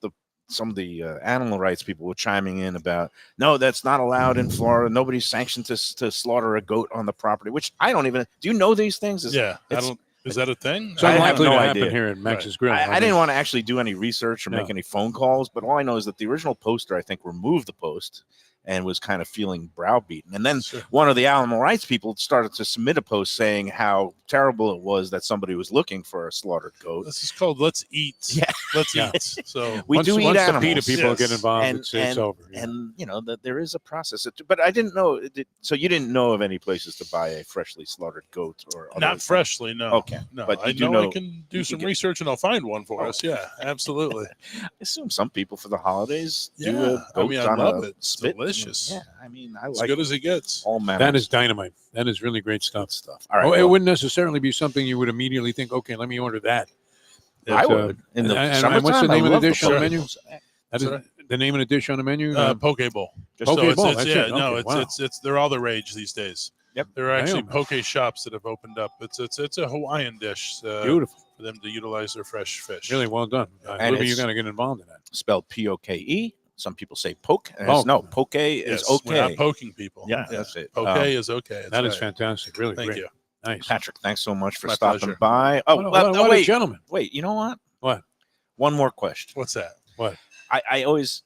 some of the animal rights people were chiming in about, no, that's not allowed in Florida. Nobody's sanctioned to slaughter a goat on the property, which I don't even. Do you know these things? Yeah. it's- Is that a thing? It's I have unlikely no to happen idea. here in Max's Grill. I didn't want to actually do any research or No. make any phone calls, but all I know is that the original poster, I think, removed the post and was kind of feeling browbeaten. And then Sure. one of the animal rights people started to submit a post saying how terrible it was that somebody was looking for a slaughtered goat. This is called Let's Eat. Yeah. Let's Yeah. Eat. So We once, do eat once the animals. PETA people get Yes. involved, And- it's over. Yeah. And that there is a process. But I didn't know. So you didn't know of any places to buy a freshly slaughtered goat or other not things? freshly, no. Okay. No, But I you do know I know can do you some can get- research and I'll find one for Oh. us. Yeah, absolutely. I assume some people for the holidays do Yeah. a I goat mean, I on love a it. It's spit. delicious. Yeah, I mean, I As like good as it gets. all manner That is dynamite. That is really great stuff. stuff. All right, Oh, it well, wouldn't necessarily be something you would immediately think, okay, let me order that. I But, would. In the and summertime, what's the I name of the love dish on the poke menu? bowls. That is Sorry? the name of the dish on the menu? Poke bowl. Just Poke So bowl, it's that's yeah, it. no, Okay, wow. it's they're all the rage these days. Yep. There are actually Damn. poke shops that have opened up. It's a Hawaiian dish Beautiful. for them to utilize their fresh fish. Really well done. And Libby, you it's- got to get involved in that. spelled P-O-K-E. Some people say poke. And Oh. no, poke is Yes, okay. We're not poking people. Yeah, that's it. Poke is okay. That's That is right. fantastic. Really Thank great. you. Nice. Patrick, thanks so much for My stopping pleasure. by. Oh, What a wait, gentleman. wait. You know what? What? One more question. What's that? I always,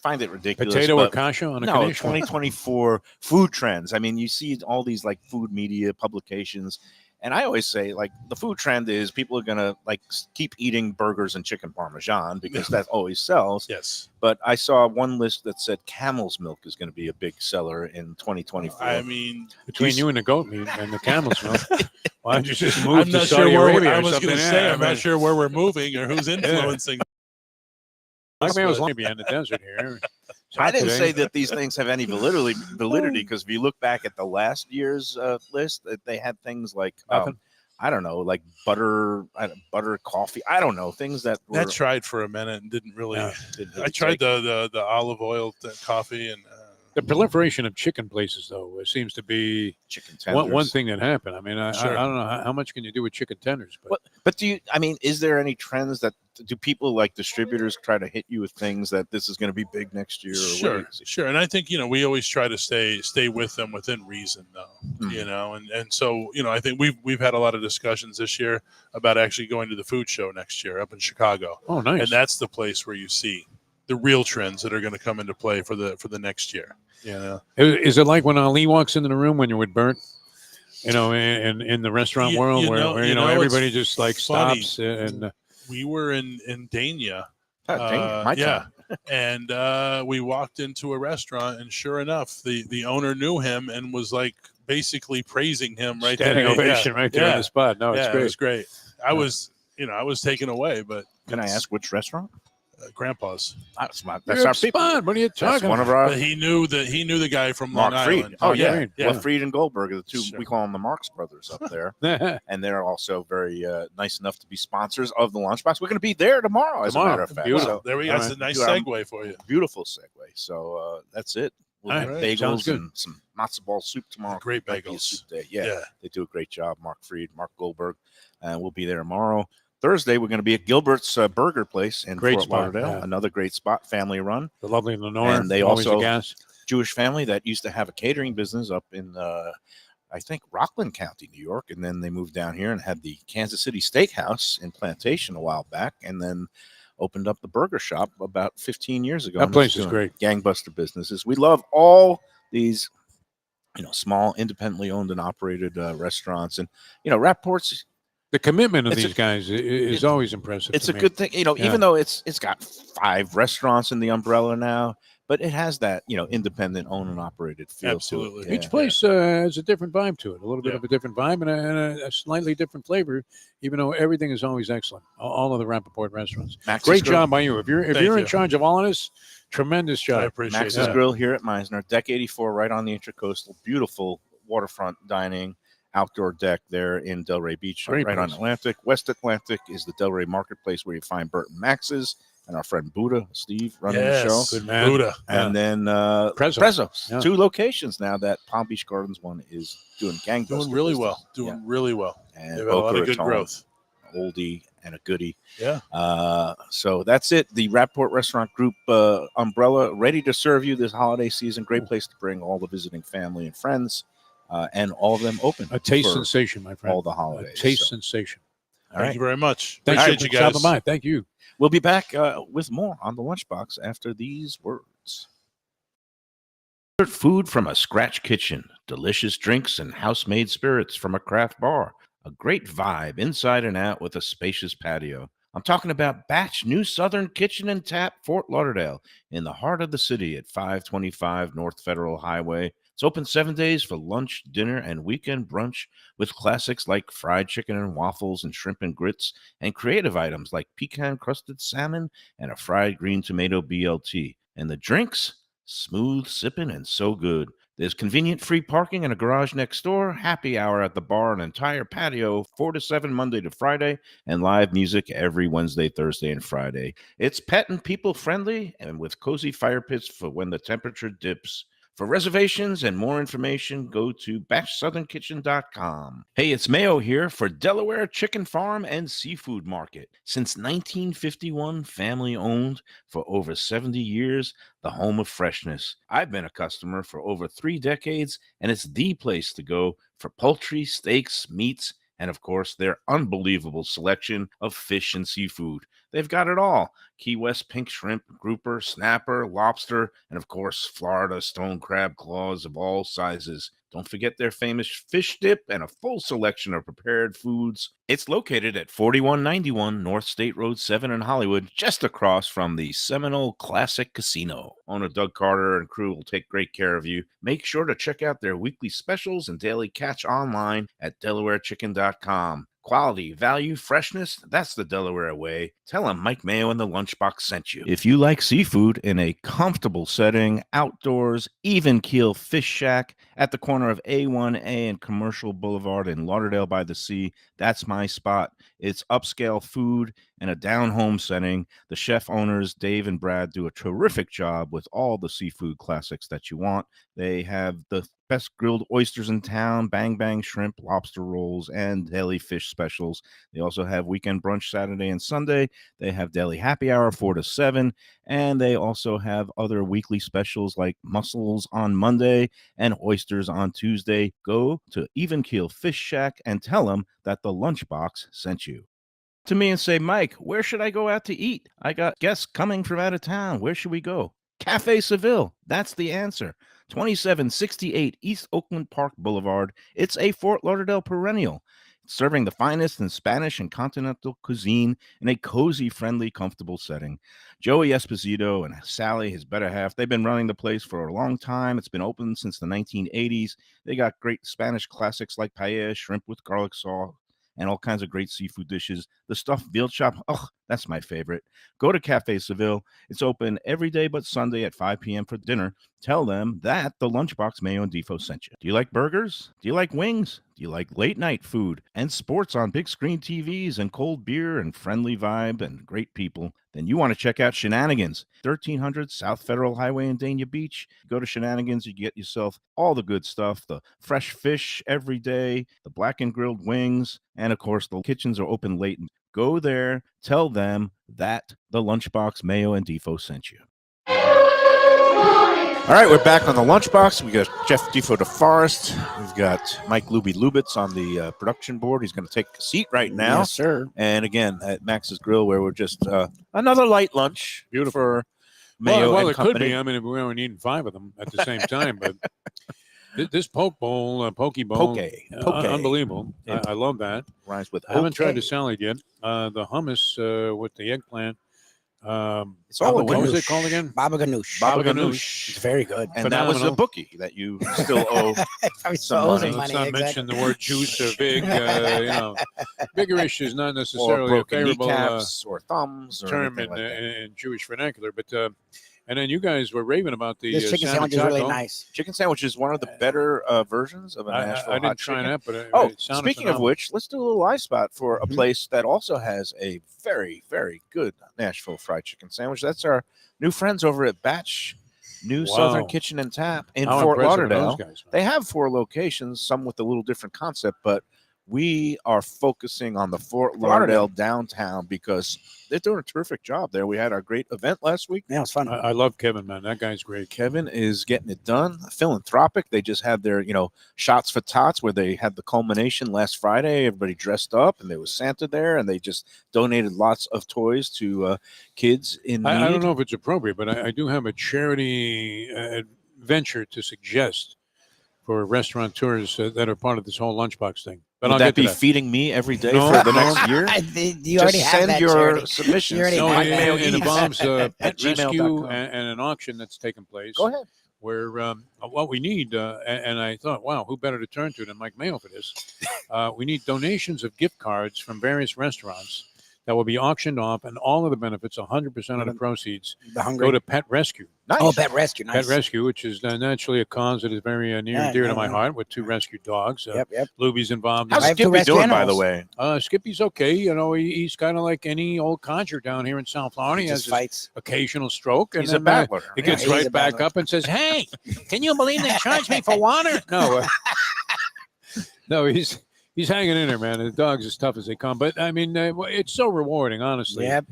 find it ridiculous. Potato or but kasha on a no, Ganesh? 2024 food trends. I mean, you see all these like food media publications, and I always say like the food trend is people are gonna like keep eating burgers and chicken parmesan because that always sells. Yes. But I saw one list that said camel's milk is going to be a big seller in 2024. I mean, Between you and the goat meat and the camel's milk, why don't you just move I'm to not sure Saudi where Arabia I or was something? going to say. Yeah, I'm not sure where we're moving or who's influencing. Like man was maybe in the desert here. It's I hot didn't today. say that these things have any validity because if you look back at the last year's list, that they had things like Nothing. I don't know, like butter coffee. I don't know, things that were I tried for a minute and didn't really. didn't I really tried take. the olive oil coffee and. The proliferation of chicken places, though, seems to be Chicken tenders. one thing that happened. I mean, Sure. I don't know how much can you do with chicken tenders, but But is there any trends that do people like distributors try to hit you with things that this is going to be big next year? Or what do Sure, you see? sure. And I think, we always try to stay with them within reason, though, Mhm. and so, I think we've had a lot of discussions this year about actually going to the food show next year up in Chicago. oh, nice. And that's the place where you see the real trends that are going to come into play for the next year. Is it like when Ali walks into the room when you're with Bert? In the restaurant world where everybody just like funny. stops and We were in Dania. Dang it, my yeah. time. And we walked into a restaurant, and sure enough, the owner knew him and was like basically praising him right standing there. ovation right there on the spot. No, it's It great. was great. I was taken away, but Can I it's, ask which restaurant? Grandpa's. That's You're our people. spot. What are you That's talking one of about? our But he knew the guy from Mark Long Fried. Island. Oh Mark yeah, Fried, yeah. Well, Fried and Goldberg are the two. Sure. We call them the Marx brothers up there, That's and they're also very nice enough to be sponsors of the Lunchbox. We're going to be there tomorrow, as a Tomorrow. matter of fact. Beautiful. So There we go. All That's right. a nice Do our- segue for you. beautiful segue. So that's it. We'll All have right. Sounds bagels good. and some matzo ball soup tomorrow. Great Might be a bagels. soup day. Yeah, they do a great job. Mark Fried, Mark Goldberg, and we'll be there tomorrow. Thursday, we're going to be at Gilbert's Burger Place in Great Fort spot, Lauderdale. yeah. Another great spot, family run. the lovely Lenore. And they always also- a gas. Jewish family that used to have a catering business up in, I think, Rockland County, New York. And then they moved down here and had the Kansas City Steakhouse in Plantation a while back. And then opened up the burger shop about 15 years ago. That And place it's is doing great. Gangbuster businesses. We love all these, small, independently owned and operated restaurants. And, Rapoport's, The commitment of It's a- these guys is always impressive. it's to a me. good thing, Yeah. even though it's got 5 restaurants in the umbrella now, but it has that, independent owned and operated feel Absolutely. to it. Each place has a different vibe to it, a little bit Yeah. of a different vibe and a slightly different flavor, even though everything is always excellent. All of the Rapoport restaurants. Max's Great Grill. job by you. If you're Thank in you. charge of all of this, tremendous I job. appreciate Max's that. Grill here at Meisner, deck 84, right on the Intracoastal. Beautiful waterfront dining, outdoor deck there in Delray Beach, Great right on place. Atlantic. West Atlantic is the Delray Marketplace where you find Burt and Max's and our friend Buddha, Steve, running the show. Yes, Good man. Buddha. And then Prezzo. Prezzo's. Yeah. 2 locations now. That Palm Beach Gardens one is doing gangbusters. Doing really business. well. Doing really well. And They've had a lot Boca of good Raton, growth. oldie and a goodie. Yeah. So that's it. The Rapoport Restaurant Group umbrella ready to serve you this holiday season. Great place to bring all the visiting family and friends, and all of them open. A taste for sensation, my friend. all the A holidays. taste So, sensation. all Thank right. you very much. Thank Appreciate you you for guys. stopping by. Thank you. We'll be back with more on the Lunchbox after these words. Food from a scratch kitchen, delicious drinks and house-made spirits from a craft bar, a great vibe inside and out with a spacious patio. I'm talking about Batch New Southern Kitchen and Tap, Fort Lauderdale, in the heart of the city at 525 North Federal Highway. It's open 7 days for lunch, dinner, and weekend brunch with classics like fried chicken and waffles and shrimp and grits, and creative items like pecan-crusted salmon and a fried green tomato BLT. And the drinks? Smooth sipping and so good. There's convenient free parking and a garage next door, happy hour at the bar, an entire patio, 4 to 7 Monday to Friday, and live music every Wednesday, Thursday, and Friday. It's pet and people friendly and with cozy fire pits for when the temperature dips. For reservations and more information, go to batchsouthernkitchen.com. Hey, it's Mayo here for Delaware Chicken Farm and Seafood Market. Since 1951, family owned for over 70 years, the home of freshness. I've been a customer for over 3 decades, and it's the place to go for poultry, steaks, meats, and of course, their unbelievable selection of fish and seafood. They've got it all. Key West pink shrimp, grouper, snapper, lobster, and of course, Florida stone crab claws of all sizes. Don't forget their famous fish dip and a full selection of prepared foods. It's located at 4191 North State Road 7 in Hollywood, just across from the Seminole Classic Casino. Owner Doug Carter and crew will take great care of you. Make sure to check out their weekly specials and daily catch online at DelawareChicken.com. Quality, value, freshness, that's the Delaware way. Tell them Mike Mayo and the Lunchbox sent you. If you like seafood in a comfortable setting, outdoors, even keel fish shack at the corner of A1A and Commercial Boulevard in Lauderdale by the Sea. That's my spot. It's upscale food in a down-home setting. The chef owners, Dave and Brad, do a terrific job with all the seafood classics that you want. They have the best grilled oysters in town, bang bang shrimp, lobster rolls, and deli fish specials. They also have weekend brunch Saturday and Sunday. They have deli happy hour 4 to 7, and they also have other weekly specials like mussels on Monday and oysters on Tuesday. Go to Even Keel Fish Shack and tell them that the Lunchbox sent you. To me and say, Mike, where should I go out to eat? I got guests coming from out of town. Where should we go? Cafe Seville. That's the answer. 2768 East Oakland Park Boulevard. It's a Fort Lauderdale perennial, serving the finest in Spanish and continental cuisine in a cozy, friendly, comfortable setting. Joey Esposito and Sally, his better half, they've been running the place for a long time. It's been open since the 1980s. They got great Spanish classics like paella, shrimp with garlic sauce, and all kinds of great seafood dishes. The stuffed veal chop, that's my favorite. Go to Cafe Seville. It's open every day but Sunday at 5 p.m. for dinner. Tell them that the Lunchbox Mayo and Defo sent you. Do you like burgers? Do you like wings? Do you like late night food and sports on big screen TVs and cold beer and friendly vibe and great people? Then you want to check out Shenanigans, 1300 South Federal Highway in Dania Beach. Go to Shenanigans, you get yourself all the good stuff, the fresh fish every day, the black and grilled wings, and of course the kitchens are open late. Go there, tell them that the Lunchbox Mayo and Defo sent you. All right, we're back on the Lunchbox. We got Jeff Defo DeForest. We've got Mike Luby Lubitz on the production board. He's going to take a seat right now. Yes, sir. And again, at Max's Grill, where we're just another light lunch. Beautiful. For Mayo well, and it company. could be. I mean, we only need 5 of them at the same time. But this poke bowl, poke bowl, Poke. unbelievable. I love that. Rhymes with I haven't tried okay. the salad yet. The hummus with the eggplant. It's all what was it called again? Baba Ganoush. Baba Ganoush. It's very good. And that was a Phenomenal. bookie that you still owe. I some owe money. some Let's money, not exactly. mention the word juice or big. Vigorish is not Or necessarily a broken favorable kneecaps or thumbs or term anything in, like that. in Jewish vernacular. But and then you guys were raving about the This chicken salmon sandwich is really taco. nice. Chicken sandwich is one of the better versions of a Nashville I hot didn't try chicken. that, but it sounded Speaking of phenomenal. which, let's do a little live spot for a place that also has a very, very good Nashville fried chicken sandwich. That's our new friends over at Batch New Southern Wow. Kitchen and Tap in How Fort impressive are Lauderdale. those guys? They have 4 locations, some with a little different concept, but we are focusing on the Fort Lauderdale downtown because they're doing a terrific job there. We had our great event last week. Yeah, it was fun. I love Kevin, man. That guy's great. Kevin is getting it done. Philanthropic. They just had their, shots for tots where they had the culmination last Friday. Everybody dressed up and there was Santa there and they just donated lots of toys to kids in need. I don't know if it's appropriate, but I do have a charity venture to suggest for restaurateurs that are part of this whole lunchbox thing. But Would I'll that get to be that. feeding me every day No, for the no. next year? You already Just have send that your charity. submissions. You already No, have it, that. it involves at rescue gmail.com. and an auction that's taken place. Go ahead. Where what we need, and I thought, wow, who better to turn to than Mike Mayo for this? We need donations of gift cards from various restaurants that will be auctioned off, and all of the benefits, 100% of the proceeds, The hungry. go to Pet Rescue. Nice. Oh, Pet Rescue. Nice. Pet Rescue, which is naturally a cause that is very near Yeah, and dear yeah, to my yeah. heart, with 2 rescued dogs. Yep. Luby's involved. in How's I it. have two Skippy rescue doing, by the animals. way? Skippy's okay. He's kind of like any old codger down here in South Florida. He has Just his fights. occasional stroke. And He's a then, battler. he gets Yeah, he's right a back battler. up and says, "Hey, can you believe they charged me for water?" No, no, he's hanging in there, man. The dog's as tough as they come. But I mean, it's so rewarding, honestly. Yep.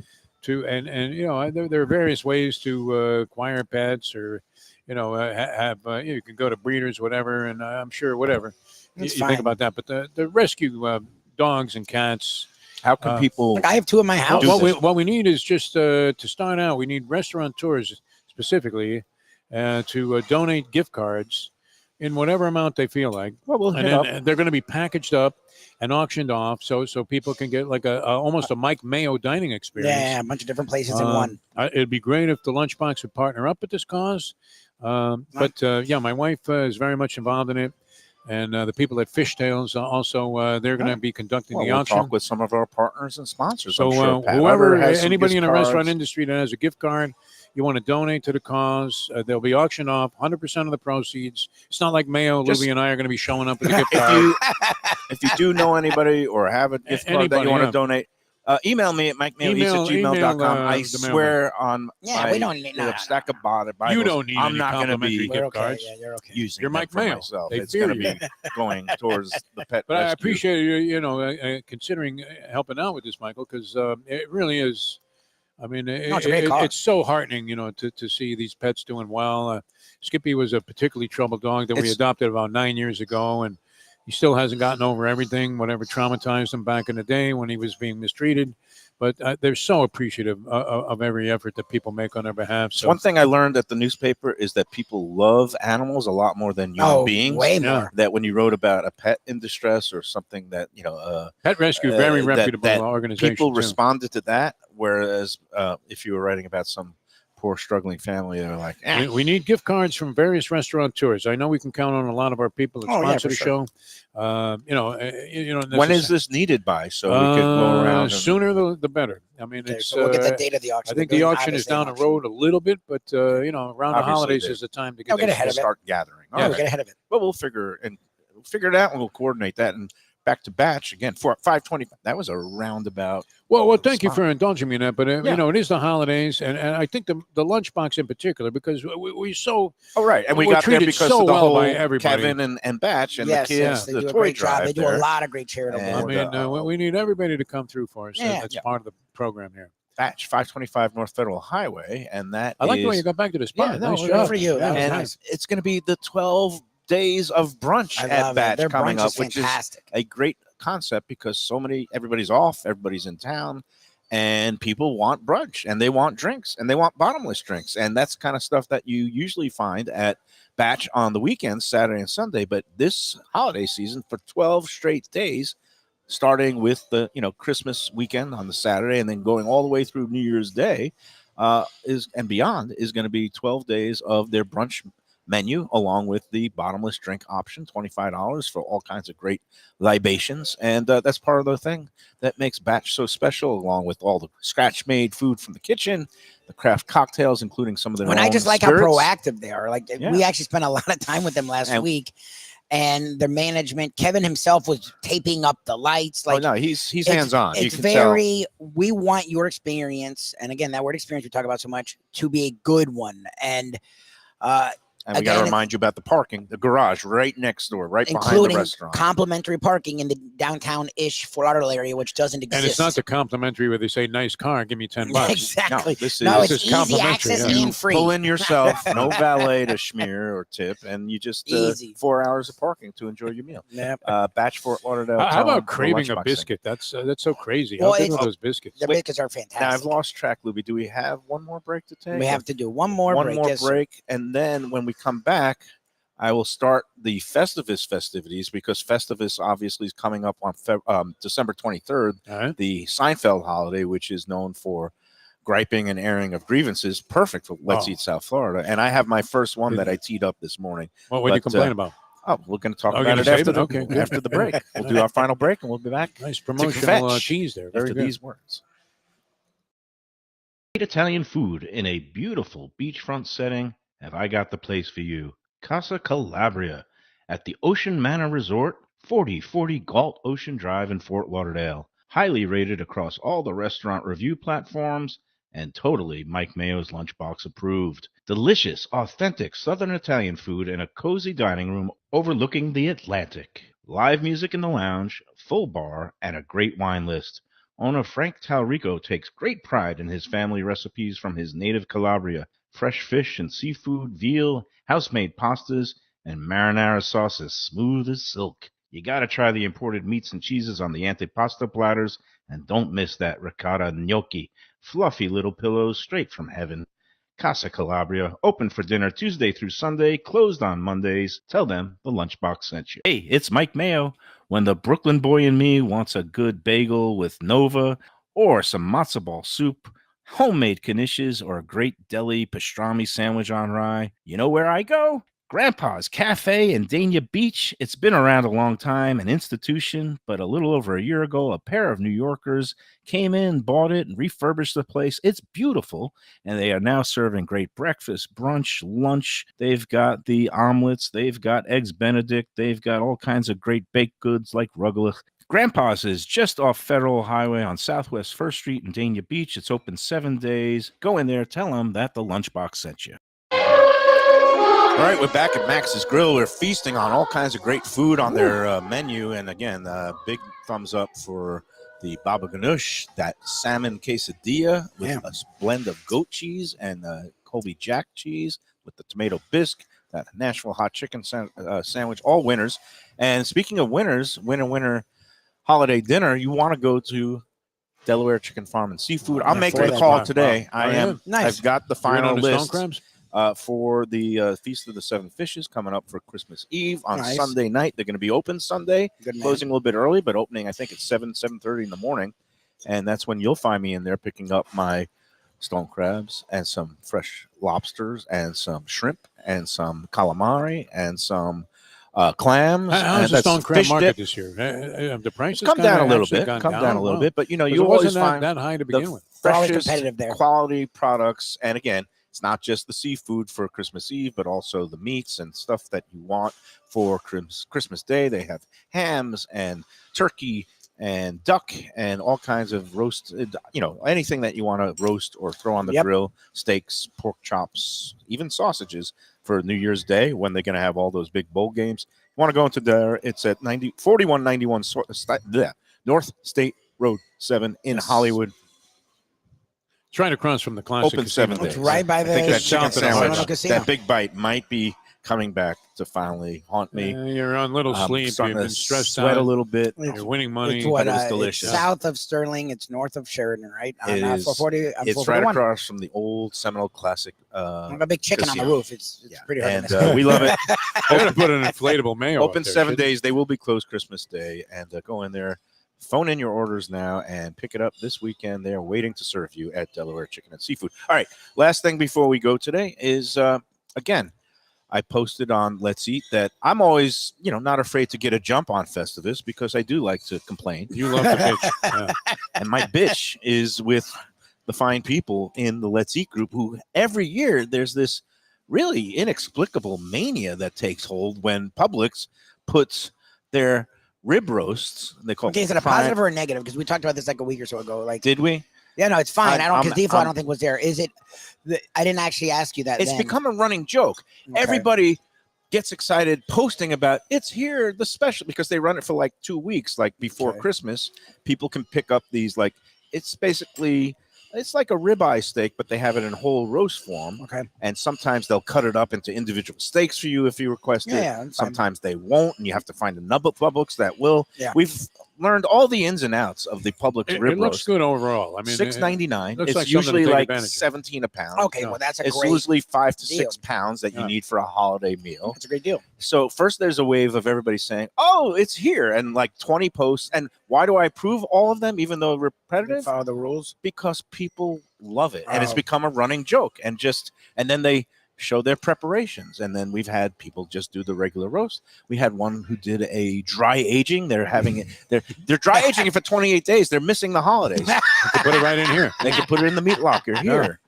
There are various ways to acquire pets, or you can go to breeders, whatever, and I'm sure whatever you That's think fine. about that. But the rescue dogs and cats. How can people? Look, I have 2 in my house. What we need is just to start out. We need restaurateurs specifically to donate gift cards in whatever amount they feel like, Well, we'll and hit then up. they're going to be packaged up and auctioned off, so people can get like almost a Mike Mayo dining experience. Yeah, a bunch of different places in one. It'd be great if the Lunchbox would partner up with this cause. But my wife is very much involved in it. And the people at Fishtails also, they're going to be conducting Well, the we'll auction. talk with some of our partners and sponsors. So I'm sure, Pat. whoever, has some anybody gift in the restaurant cards. industry that has a gift card, you want to donate to the cause, they'll be auctioned off. 100% of the proceeds. It's not like Mayo, Just- Luby, and I are going to be showing up with a gift If card. you if you do know anybody or have a gift card that Anybody, you want yeah. to donate, email me at mikemayoeats@gmail.com. I the mailman. swear on Yeah, my we don't need stack of Bibles, You don't need I'm any not going to complimentary be gift We're okay. cards. Yeah, you're okay. using You're them Mike for Mayo. myself. They It's going to fear be going towards the pet But I rescue. appreciate you, considering helping out with this, Michael, because it really is. I mean, No, it's a great cause. it's so heartening, to see these pets doing well. Skippy was a particularly troubled dog that we It's- adopted about 9 years ago, and he still hasn't gotten over everything, whatever traumatized him back in the day when he was being mistreated. But they're so appreciative of every effort that people make on their behalf. So One thing I learned at the newspaper is that people love animals a lot more than human beings. way Yeah. more. That when you wrote about a pet in distress or something that Pet Rescue, very that- reputable that organization. people too. responded to that, whereas if you were writing about some poor struggling family, they're like, We need gift cards from various restaurateurs. I know we can count on a lot of our people that Oh, yeah, sponsor for the sure. show. when is this needed by? So we could go around. And, Sooner the better. I mean, Okay, it's. so we'll get the date of the auction. I think They're the doing auction is obviously an down the auction. road a little bit, but around the Obviously, holidays they- is the time to They'll get get ahead we'll of it. start gathering. Yeah. All We'll right. get ahead of it. But we'll figure it out, and we'll coordinate that. And back to batch again for 520. That was a roundabout. Well, thank you Spot. for indulging me in that. But Yeah. it is the holidays, and I think the lunchbox in particular, because we so Oh, right. And we We're got there treated because so of the well whole by everybody. Kevin and Batch and Yes, the yes, kids, they the do a toy great job. drive They do there. a lot of great charitable And, I work. mean, we need everybody to come through for us. Yeah. That's Yeah. part of the program here. Batch 525 North Federal Highway, and that I like the way is- you got back to the spot. Yeah, no, nice good job for you. That was and nice. it's going to be the 12 days of brunch I at love it. Batch Their coming brunch up, is which is fantastic. a great concept because everybody's off, everybody's in town, and people want brunch and they want drinks and they want bottomless drinks. And that's kind of stuff that you usually find at Batch on the weekends, Saturday and Sunday. But this holiday season, for 12 straight days, starting with the Christmas weekend on the Saturday and then going all the way through New Year's Day, and beyond, is going to be 12 days of their brunch menu, along with the bottomless drink option, $25 for all kinds of great libations. And that's part of the thing that makes Batch so special, along with all the scratch-made food from the kitchen, the craft cocktails, including some of their When own I just like spirits. how proactive they are. Like Yeah. we actually spent a lot of time with them last And- week, and their management, Kevin himself, was taping up the lights. Like no, he's it's- hands-on. You It's can tell. very. We want your experience, and again, that word experience we talk about so much, to be a good one. And And we got to again, remind you about the parking, the garage right next door, right behind the including restaurant. complimentary parking in the downtown-ish Fort Lauderdale area, which doesn't exist. And it's not the complimentary where they say, nice car, give me $10. exactly. this No, is it's easy complimentary, access yeah. and free. Pull in yourself, no valet to schmear or tip, and you just Easy. 4 hours of parking to enjoy your meal. Yep. Batch Fort Lauderdale. How tell 'em about the craving a lunchbox thing. biscuit? That's so crazy. Well, How good it's- are those biscuits? The Wait, biscuits are fantastic. Now I've lost track, Luby. Do we have one more break to take? We have to do one more break. Yes, sir. break, and then when we come back, I will start the Festivus festivities because Festivus obviously is coming up on December 23rd, All right. the Seinfeld holiday, which is known for griping and airing of grievances. Perfect for Let's Oh. Eat South Florida. And I have my first one that I teed up this morning. What would you But, complain about? Oh, we're going to talk Oh, about gonna it save after it? the, Okay, good. after the break. We'll do our final break and we'll be back Nice to promotional fetch tease there. Very after good. these words. Great Italian food in a beautiful beachfront setting. Have I got the place for you? Casa Calabria at the Ocean Manor Resort, 4040 Galt Ocean Drive in Fort Lauderdale. Highly rated across all the restaurant review platforms and totally Mike Mayo's Lunchbox approved. Delicious, authentic Southern Italian food in a cozy dining room overlooking the Atlantic. Live music in the lounge, full bar, and a great wine list. Owner Frank Talrico takes great pride in his family recipes from his native Calabria. Fresh fish and seafood, veal, house-made pastas, and marinara sauces smooth as silk. You gotta try the imported meats and cheeses on the antipasta platters, and don't miss that ricotta gnocchi, fluffy little pillows straight from heaven. Casa Calabria, open for dinner Tuesday through Sunday, closed on Mondays. Tell them the Lunchbox sent you. Hey, it's Mike Mayo. When the Brooklyn boy in me wants a good bagel with Nova, or some matzo ball soup, homemade knishes, or a great deli pastrami sandwich on rye, you know where I go? Grandpa's Cafe in Dania Beach. It's been around a long time, an institution, but a little over a year ago, a pair of New Yorkers came in, bought it, and refurbished the place. It's beautiful, and they are now serving great breakfast, brunch, lunch. They've got the omelets, they've got eggs Benedict, they've got all kinds of great baked goods like rugelach. Grandpa's is just off Federal Highway on Southwest 1st Street in Dania Beach. It's open 7 days. Go in there, tell them that the Lunchbox sent you. All right, we're back at Max's Grill. We're feasting on all kinds of great food on their menu. And again, big thumbs up for the baba ganoush, that salmon quesadilla with a blend of goat cheese and Colby Jack cheese with the tomato bisque, that Nashville hot chicken sandwich, all winners. And speaking of winners, winner holiday dinner, you want to go to Delaware Chicken Farm and Seafood. I'm making a call today. I am. Nice. I've got the final list. Stone crabs? For the Feast of the Seven Fishes coming up for Christmas Eve on Nice. Sunday night. They're going to be open Sunday, Good man. closing a little bit early, but opening I think at 7:30 in the morning, and that's when you'll find me in there picking up my stone crabs and some fresh lobsters and some shrimp and some calamari and some clams. How's and the that's stone crab fish market dip. this year? The prices Come down a little actually bit. gone Come down a little Wow. bit, but you know 'Cause you it always wasn't find that high to begin the with. They're always freshest competitive there. quality products. And again, it's not just the seafood for Christmas Eve, but also the meats and stuff that you want for Christmas Day. They have hams and turkey and duck and all kinds of roasted, anything that you want to roast or throw on the grill, steaks, pork chops, even sausages for New Year's Day when they're going to have all those big bowl games. You want to go into there. It's at 4191 North State Road 7 in Hollywood. It's right across from the classic. Open casino. 7 days. It's right by I think the that chicken South of the sandwich, Casino. Casino. that big bite might be coming back to finally haunt me. You're on little sleep. You've Starting been to stressed sweat out. a little bit. You're winning money. It's what, but it was it's delicious. south of Sterling. It's north of Sheridan, right? It is. 440. It's right across from the old Seminole Classic. I have a big chicken on the casino. roof. It's pretty hard And to miss. we love it. They're going to put an inflatable Mayo. Open up there, 7 shouldn't days. They will be closed Christmas Day. And go in there, phone in your orders now, and pick it up this weekend. They're waiting to serve you at Delaware Chicken and Seafood. All right. Last thing before we go today is, again, I posted on Let's Eat that I'm always, not afraid to get a jump on Festivus because I do like to complain. You love the bitch. Yeah. And my bitch is with the fine people in the Let's Eat group who every year there's this really inexplicable mania that takes hold when Publix puts their rib roasts. They call Okay, is it a positive or a negative? Because we talked about this like a week or so ago. Like, Did we? yeah, no, it's fine. I don't because Default I I'm- don't think was there. Is it? I didn't actually ask you that. It's then. become a running joke. Okay. Everybody gets excited posting about it's here, the special, because they run it for like 2 weeks, like before Okay. Christmas. People can pick up these, like, it's basically, it's like a ribeye steak, but they have it in whole roast form. Okay. And sometimes they'll cut it up into individual steaks for you if you request it. Yeah. I'm saying- Sometimes they won't, and you have to find a number of Publix that will. Yeah. We've learned all the ins and outs of the Publix It rib looks roast. good overall. I mean, $6.99. looks It's like something to usually take like advantage of. 17 a pound. Okay, No. well that's a It's great. usually 5 to deal. 6 pounds that you Yeah. need for a holiday meal. That's a great deal. So first there's a wave of everybody saying, oh, it's here, and like 20 posts. And why do I approve all of them, even though repetitive? Follow the rules. Because people love it. And it's Oh. become a running joke. And then they show their preparations. And then we've had people just do the regular roast. We had one who did a dry aging. They're having it, they're dry aging it for 28 days. They're missing the holidays. You can put it right in here. They can put it in the meat locker here.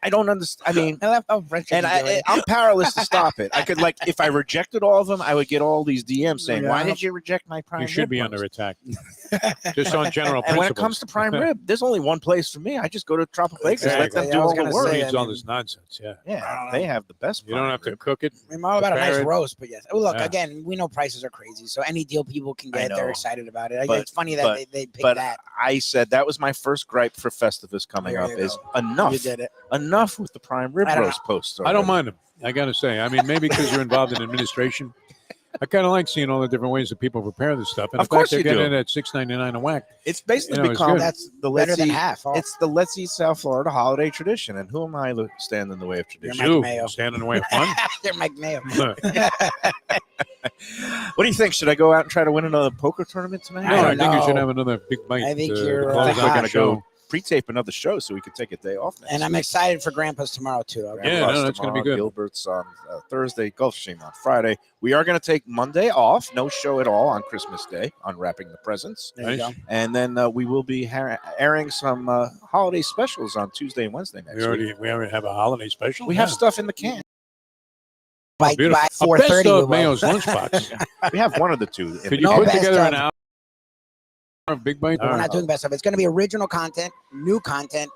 I don't understand. I mean, I love how French and I'm powerless to stop it. I could, like, if I rejected all of them, I would get all these DMs saying, "Why did you reject my prime You rib?" should be roast?" under attack. Just on general And when it principles. comes to prime rib, there's only one place for me. I just go to Tropical Bakers, There you let go. them Yeah, do I was all the gonna work. say, needs I all mean- this nonsense. Yeah. Yeah, they have the best. You don't prime have to rib. cook it. I'm all about a nice prepare it. roast, but yes. Oh, look, Yeah. again, we know prices are crazy, so any deal people can I get, they're know. excited about it. But- It's funny that but- they pick But that. I said that was my first gripe for Festivus coming There up you is go. enough, You did it. enough with the prime rib I don't roast posts. I don't already. mind them. I got to say. I mean, maybe because you're involved in administration. I kind of like seeing all the different ways that people prepare this stuff. And Of the fact course they're you getting do. it at $6.99 a whack. It's basically You know, it's become good. That's the better Let's than Eat. half. Oh, It's the Let's Eat South Florida holiday tradition, and who am I to stand in the way of tradition? Mike You Mayo. stand in the way of fun. they're Mike Mayo. No, What do you think? Should I go out and try to win another poker tournament tonight? I I don't think you should know. have another big bite. I think to you're, close I out think the we're gonna show. go pre-tape another show so we could take a day off. And I'm excited for Grandpa's tomorrow too. Yeah, no, that's gonna be good. Gilbert's on Thursday, Gulfstream on Friday. We are going to take Monday off, no show at all on Christmas Day, unwrapping the presents. There you go. And then we will be airing some holiday specials on Tuesday and Wednesday next week. We already have a holiday special. We have stuff in the can. By Beautiful. 4:30, A best we of will. Mayo's lunchbox. We have one of the two. Could you No put best together an of. hour of Big Bite? We're not doing best of. It's going to be original content, new content.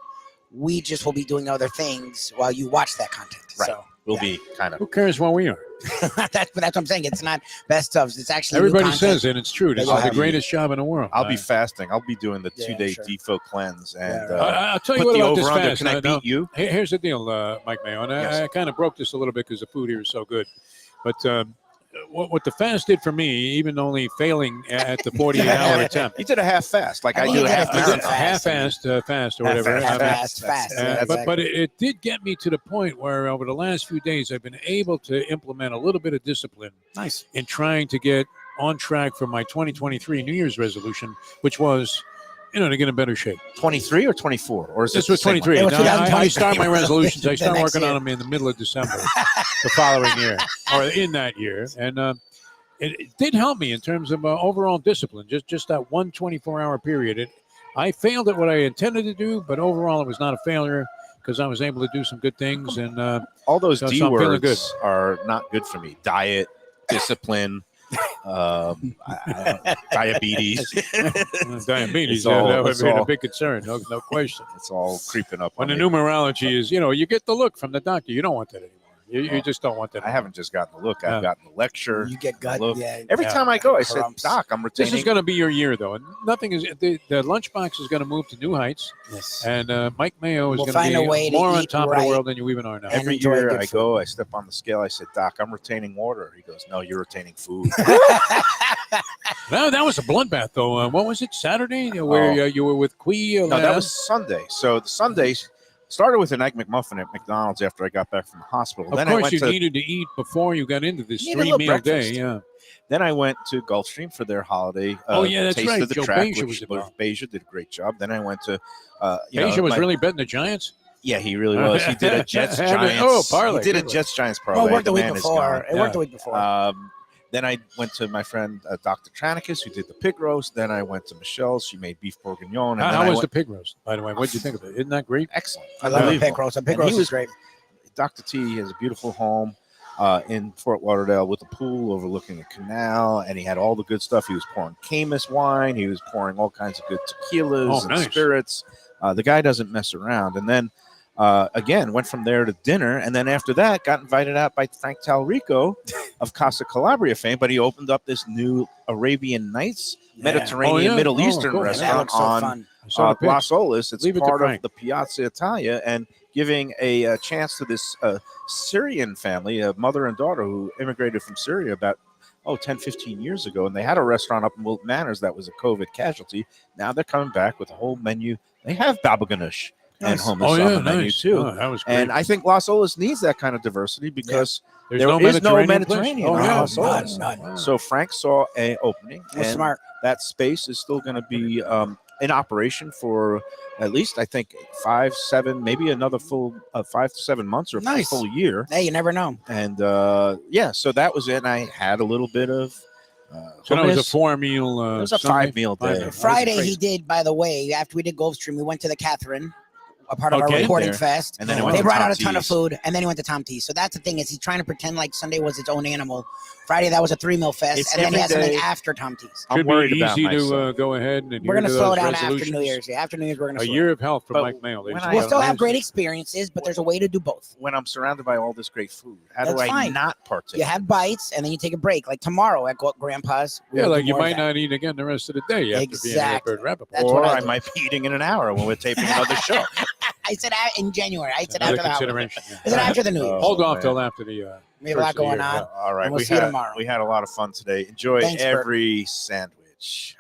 We just will be doing other things while you watch that content. Right. So We'll be kind of. Who cares what we are? that's what I'm saying. It's not best of. It's actually Everybody new content. says it. It's true. This I'll is the be- greatest job in the world. I'll be fasting. I'll be doing the Yeah, 2-day sure. defo cleanse and Yeah, I'll tell you put what the about this over under. fast. Can I Now, beat you? here's the deal, Mike Mayo, and Yes. I kind of broke this a little bit because the food here is so good. But what the fast did for me, even only failing at the 48-hour attempt, You did a half fast, like I think do you a did a half full marathon. fast. half-assed fast or whatever. Half-assed. Fast. But it did get me to the point where over the last few days I've been able to implement a little bit of discipline Nice. in trying to get on track for my 2023 New Year's resolution, which was, to get in better shape. 23 or 24, or is This this was the same 23. It was Now, I 2023 start my resolutions. I the start next working on year. them in the middle of December, the following year, or in that year, and it did help me in terms of overall discipline. Just that 124-hour period. I failed at what I intended to do, but overall it was not a failure because I was able to do some good things. And All those So D I'm feeling good. words are not good for me. Diet, discipline, diabetes. diabetes, It's all- that would it's have been a all- big concern. No question. It's all creeping up. When on the me. numerology is, you get the look from the doctor. You don't want that anymore. You just don't want that. I haven't just gotten the look. I've gotten the lecture. You get gut. Look. Yeah. Every Yeah. time I go, I said, Crumbs. Doc, I'm retaining. This is going to be your year, though, and nothing is. The lunchbox is going to move to new heights, Yes. and Mike Mayo is We'll going find to a way be to more on eat top of right. the world than you even are now. And Every enjoy year good I food. go, I step on the scale. I said, Doc, I'm retaining water. He goes, No, you're retaining food. No, that was a bloodbath, though. What was it? Saturday, where you were with Quee? No, that was Sunday. So the Sundays started with an egg McMuffin at McDonald's after I got back from the hospital. Of Then I course, went you to needed to eat before you got into this Need a little 3-meal day. breakfast. Yeah. Then I went to Gulfstream for their holiday. Oh, yeah, that's Taste right. of the Joe track, Beja which was involved. Beja did a great job. Then I went to, Asia was really betting the Giants. Yeah, he really was. He did a Jets Had it- Giants. parlay. He did a Good one. Jets Giants Well, parlay. it worked the week man is before. gone. It worked the week before. Then I went to my friend Dr. Tranicus, who did the pig roast. Then I went to Michelle's. She made beef bourguignon. And then How I was went, the pig roast, by the way? What did you think of it? Isn't that great? excellent? I love a Unbelievable. pig roast. A pig And he roast was is great. Dr. T has a beautiful home in Fort Lauderdale with a pool overlooking a canal, and he had all the good stuff. He was pouring Camus wine. He was pouring all kinds of good tequilas and nice. spirits. The guy doesn't mess around. And then again, went from there to dinner, and then after that, got invited out by Frank Talrico of Casa Calabria fame. But he opened up this new Arabian Nights Mediterranean Oh, yeah. Middle Oh, Eastern cool. That restaurant looks so on fun. I saw the pics. Las Olas. It's Leave it to part of Frank. the Piazza Italia, and giving a chance to this Syrian family, a mother and daughter who immigrated from Syria about 10, 15 years ago. And they had a restaurant up in Wilton Manors that was a COVID casualty. Now they're coming back with a whole menu. They have baba ganoush and Nice. hummus on the menu nice. too. Oh, that was great. And I think Las Olas needs that kind of diversity because There's there no is no Mediterranean place? Mediterranean Oh, on yeah. Las Olas. None. Wow. So Frank saw a opening, Well, and smart. that space is still going to be in operation for at least, I think, 5, 7, maybe another full 5 to 7 months or Nice. a full year. Hey, you never know. And so that was it. And I had a little bit of So that was a hummus. 4-meal. It was a Sunday? 5-meal day. Five-meal. That was Friday, great. he did, by the way, after we did Gulfstream, we went to the Catherine, a part of our Okay. recording There. fest. And then Oh, it went They to brought Tom out a ton of T's. food, and then he went to Tom T's. So that's the thing, is he's trying to pretend like Sunday was its own animal. Friday, that was a 3-meal fest, It's and then he had every something day. after Tom T's. I'm Could worried be about easy myself. to go ahead and We're going to adhere slow those down after resolutions. New Year's. Yeah, after New Year's, we're going to A slow year of health for But Mike Mayo. ladies when and I- We'll still have gentlemen. great experiences, but there's a way to do both. When I'm surrounded by all this great food, how do That's I fine. not partake? You have bites, and then you take a break. Like tomorrow at Grandpa's. Yeah, we'll like do you more of might that. not eat again the rest of the day after Exactly. being at Rapoport. That's or what I I do. might be eating in an hour when we're taping another show. I said in January. I said Another after the holiday. consideration. I said after the New Year's. Hold off man. till after the. We have a lot first of the going year, on. yeah. All right, And we'll see you tomorrow. We had a lot of fun today. Enjoy Thanks, Bert. every sandwich.